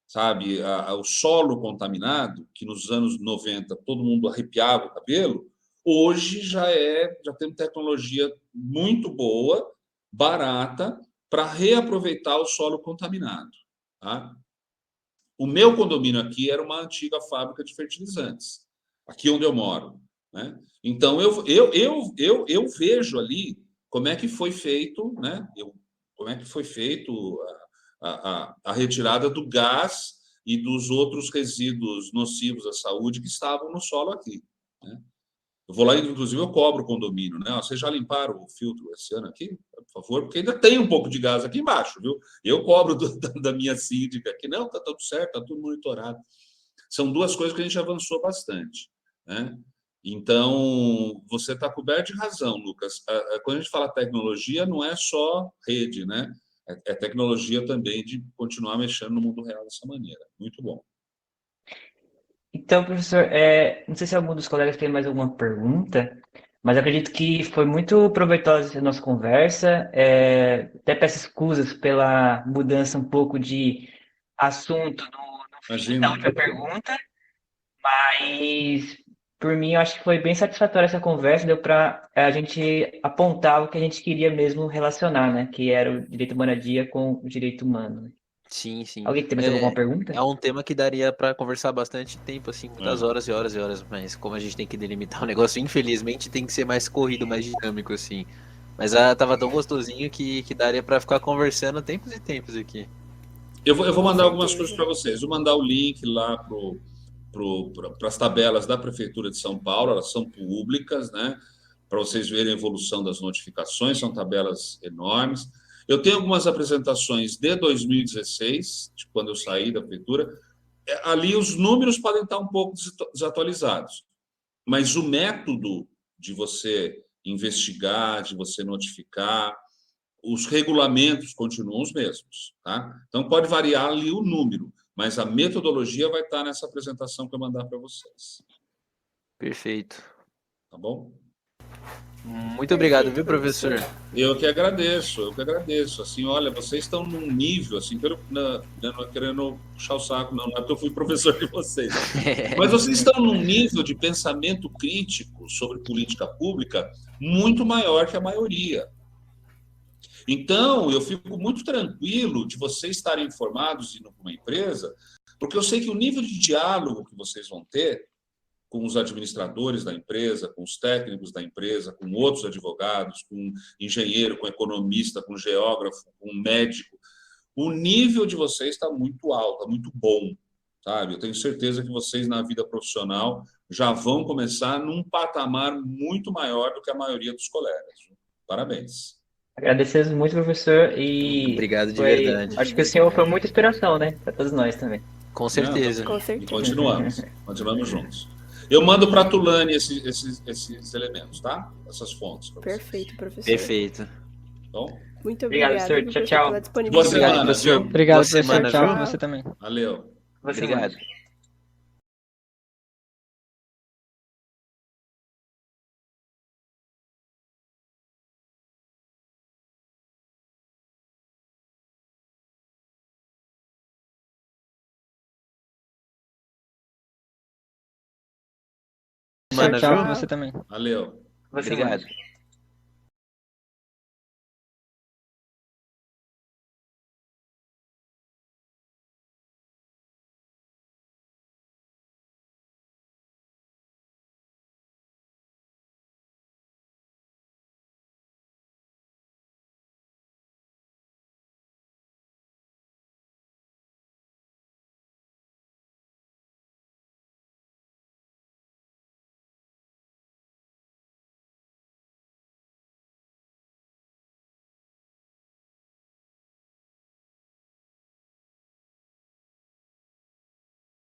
Sabe, o solo contaminado, que nos anos 90 todo mundo arrepiava o cabelo, hoje já tem tecnologia muito boa, barata, para reaproveitar o solo contaminado. Tá? O meu condomínio aqui era uma antiga fábrica de fertilizantes, aqui onde eu moro, né? Então, eu vejo ali como é que foi feito, né? Como é que foi feito a retirada do gás e dos outros resíduos nocivos à saúde que estavam no solo aqui, né? Eu vou lá, inclusive, eu cobro o condomínio, né? Vocês já limparam o filtro esse ano aqui, por favor? Porque ainda tem um pouco de gás aqui embaixo, viu? Eu cobro da minha síndica aqui. Não, tá tudo certo, tá tudo monitorado. São 2 coisas que a gente avançou bastante, né? Então, você está coberto de razão, Lucas. Quando a gente fala tecnologia, não é só rede, né? É tecnologia também de continuar mexendo no mundo real dessa maneira. Muito bom. Então, professor, não sei se algum dos colegas tem mais alguma pergunta, mas acredito que foi muito proveitosa essa nossa conversa. Até peço escusas pela mudança um pouco de assunto no fim da Imagina. última pergunta, mas por mim eu acho que foi bem satisfatória essa conversa, deu para a gente apontar o que a gente queria mesmo relacionar, né? Que era o direito à moradia com o direito humano. Sim, sim. Alguém tem mais alguma pergunta? É um tema que daria para conversar bastante tempo, assim, muitas horas e horas e horas, mas como a gente tem que delimitar o negócio, infelizmente tem que ser mais corrido, mais dinâmico, assim. Mas tava tão gostosinho que daria para ficar conversando tempos e tempos aqui. Eu vou mandar algumas coisas para vocês. Vou mandar o link lá para as tabelas da Prefeitura de São Paulo, elas são públicas, né? Para vocês verem a evolução das notificações, são tabelas enormes. Eu tenho algumas apresentações de 2016, de quando eu saí da prefeitura. Ali os números podem estar um pouco desatualizados, mas o método de você investigar, de você notificar, os regulamentos continuam os mesmos, tá? Então pode variar ali o número, mas a metodologia vai estar nessa apresentação que eu mandar para vocês. Perfeito. Tá bom? Muito obrigado, viu, professor? Eu que agradeço. Assim, olha, vocês estão num nível, assim, não é querendo puxar o saco, não é porque eu fui professor de vocês. Mas vocês estão num nível de pensamento crítico sobre política pública muito maior que a maioria. Então, eu fico muito tranquilo de vocês estarem informados indo para uma empresa, porque eu sei que o nível de diálogo que vocês vão ter com os administradores da empresa, com os técnicos da empresa, com outros advogados, com engenheiro, com economista, com geógrafo, com médico, o nível de vocês está muito alto, muito bom, sabe? Eu tenho certeza que vocês, na vida profissional, já vão começar num patamar muito maior do que a maioria dos colegas. Parabéns. Agradecemos muito, professor, e obrigado de verdade. Acho que o senhor foi muita inspiração, né? Para todos nós também. Com certeza. Com certeza. E continuamos juntos. Eu mando para a Tulane esses elementos, tá? Essas fontes. Perfeito, professor. Perfeito. Bom? Muito obrigado, professor. Tchau, tchau. Boa semana, professor. viu? Obrigado, Boa semana, professor. Tchau. viu? Você também. Valeu. Obrigado. semana, tchau. viu? Você também. Valeu. Boa semana. Obrigado.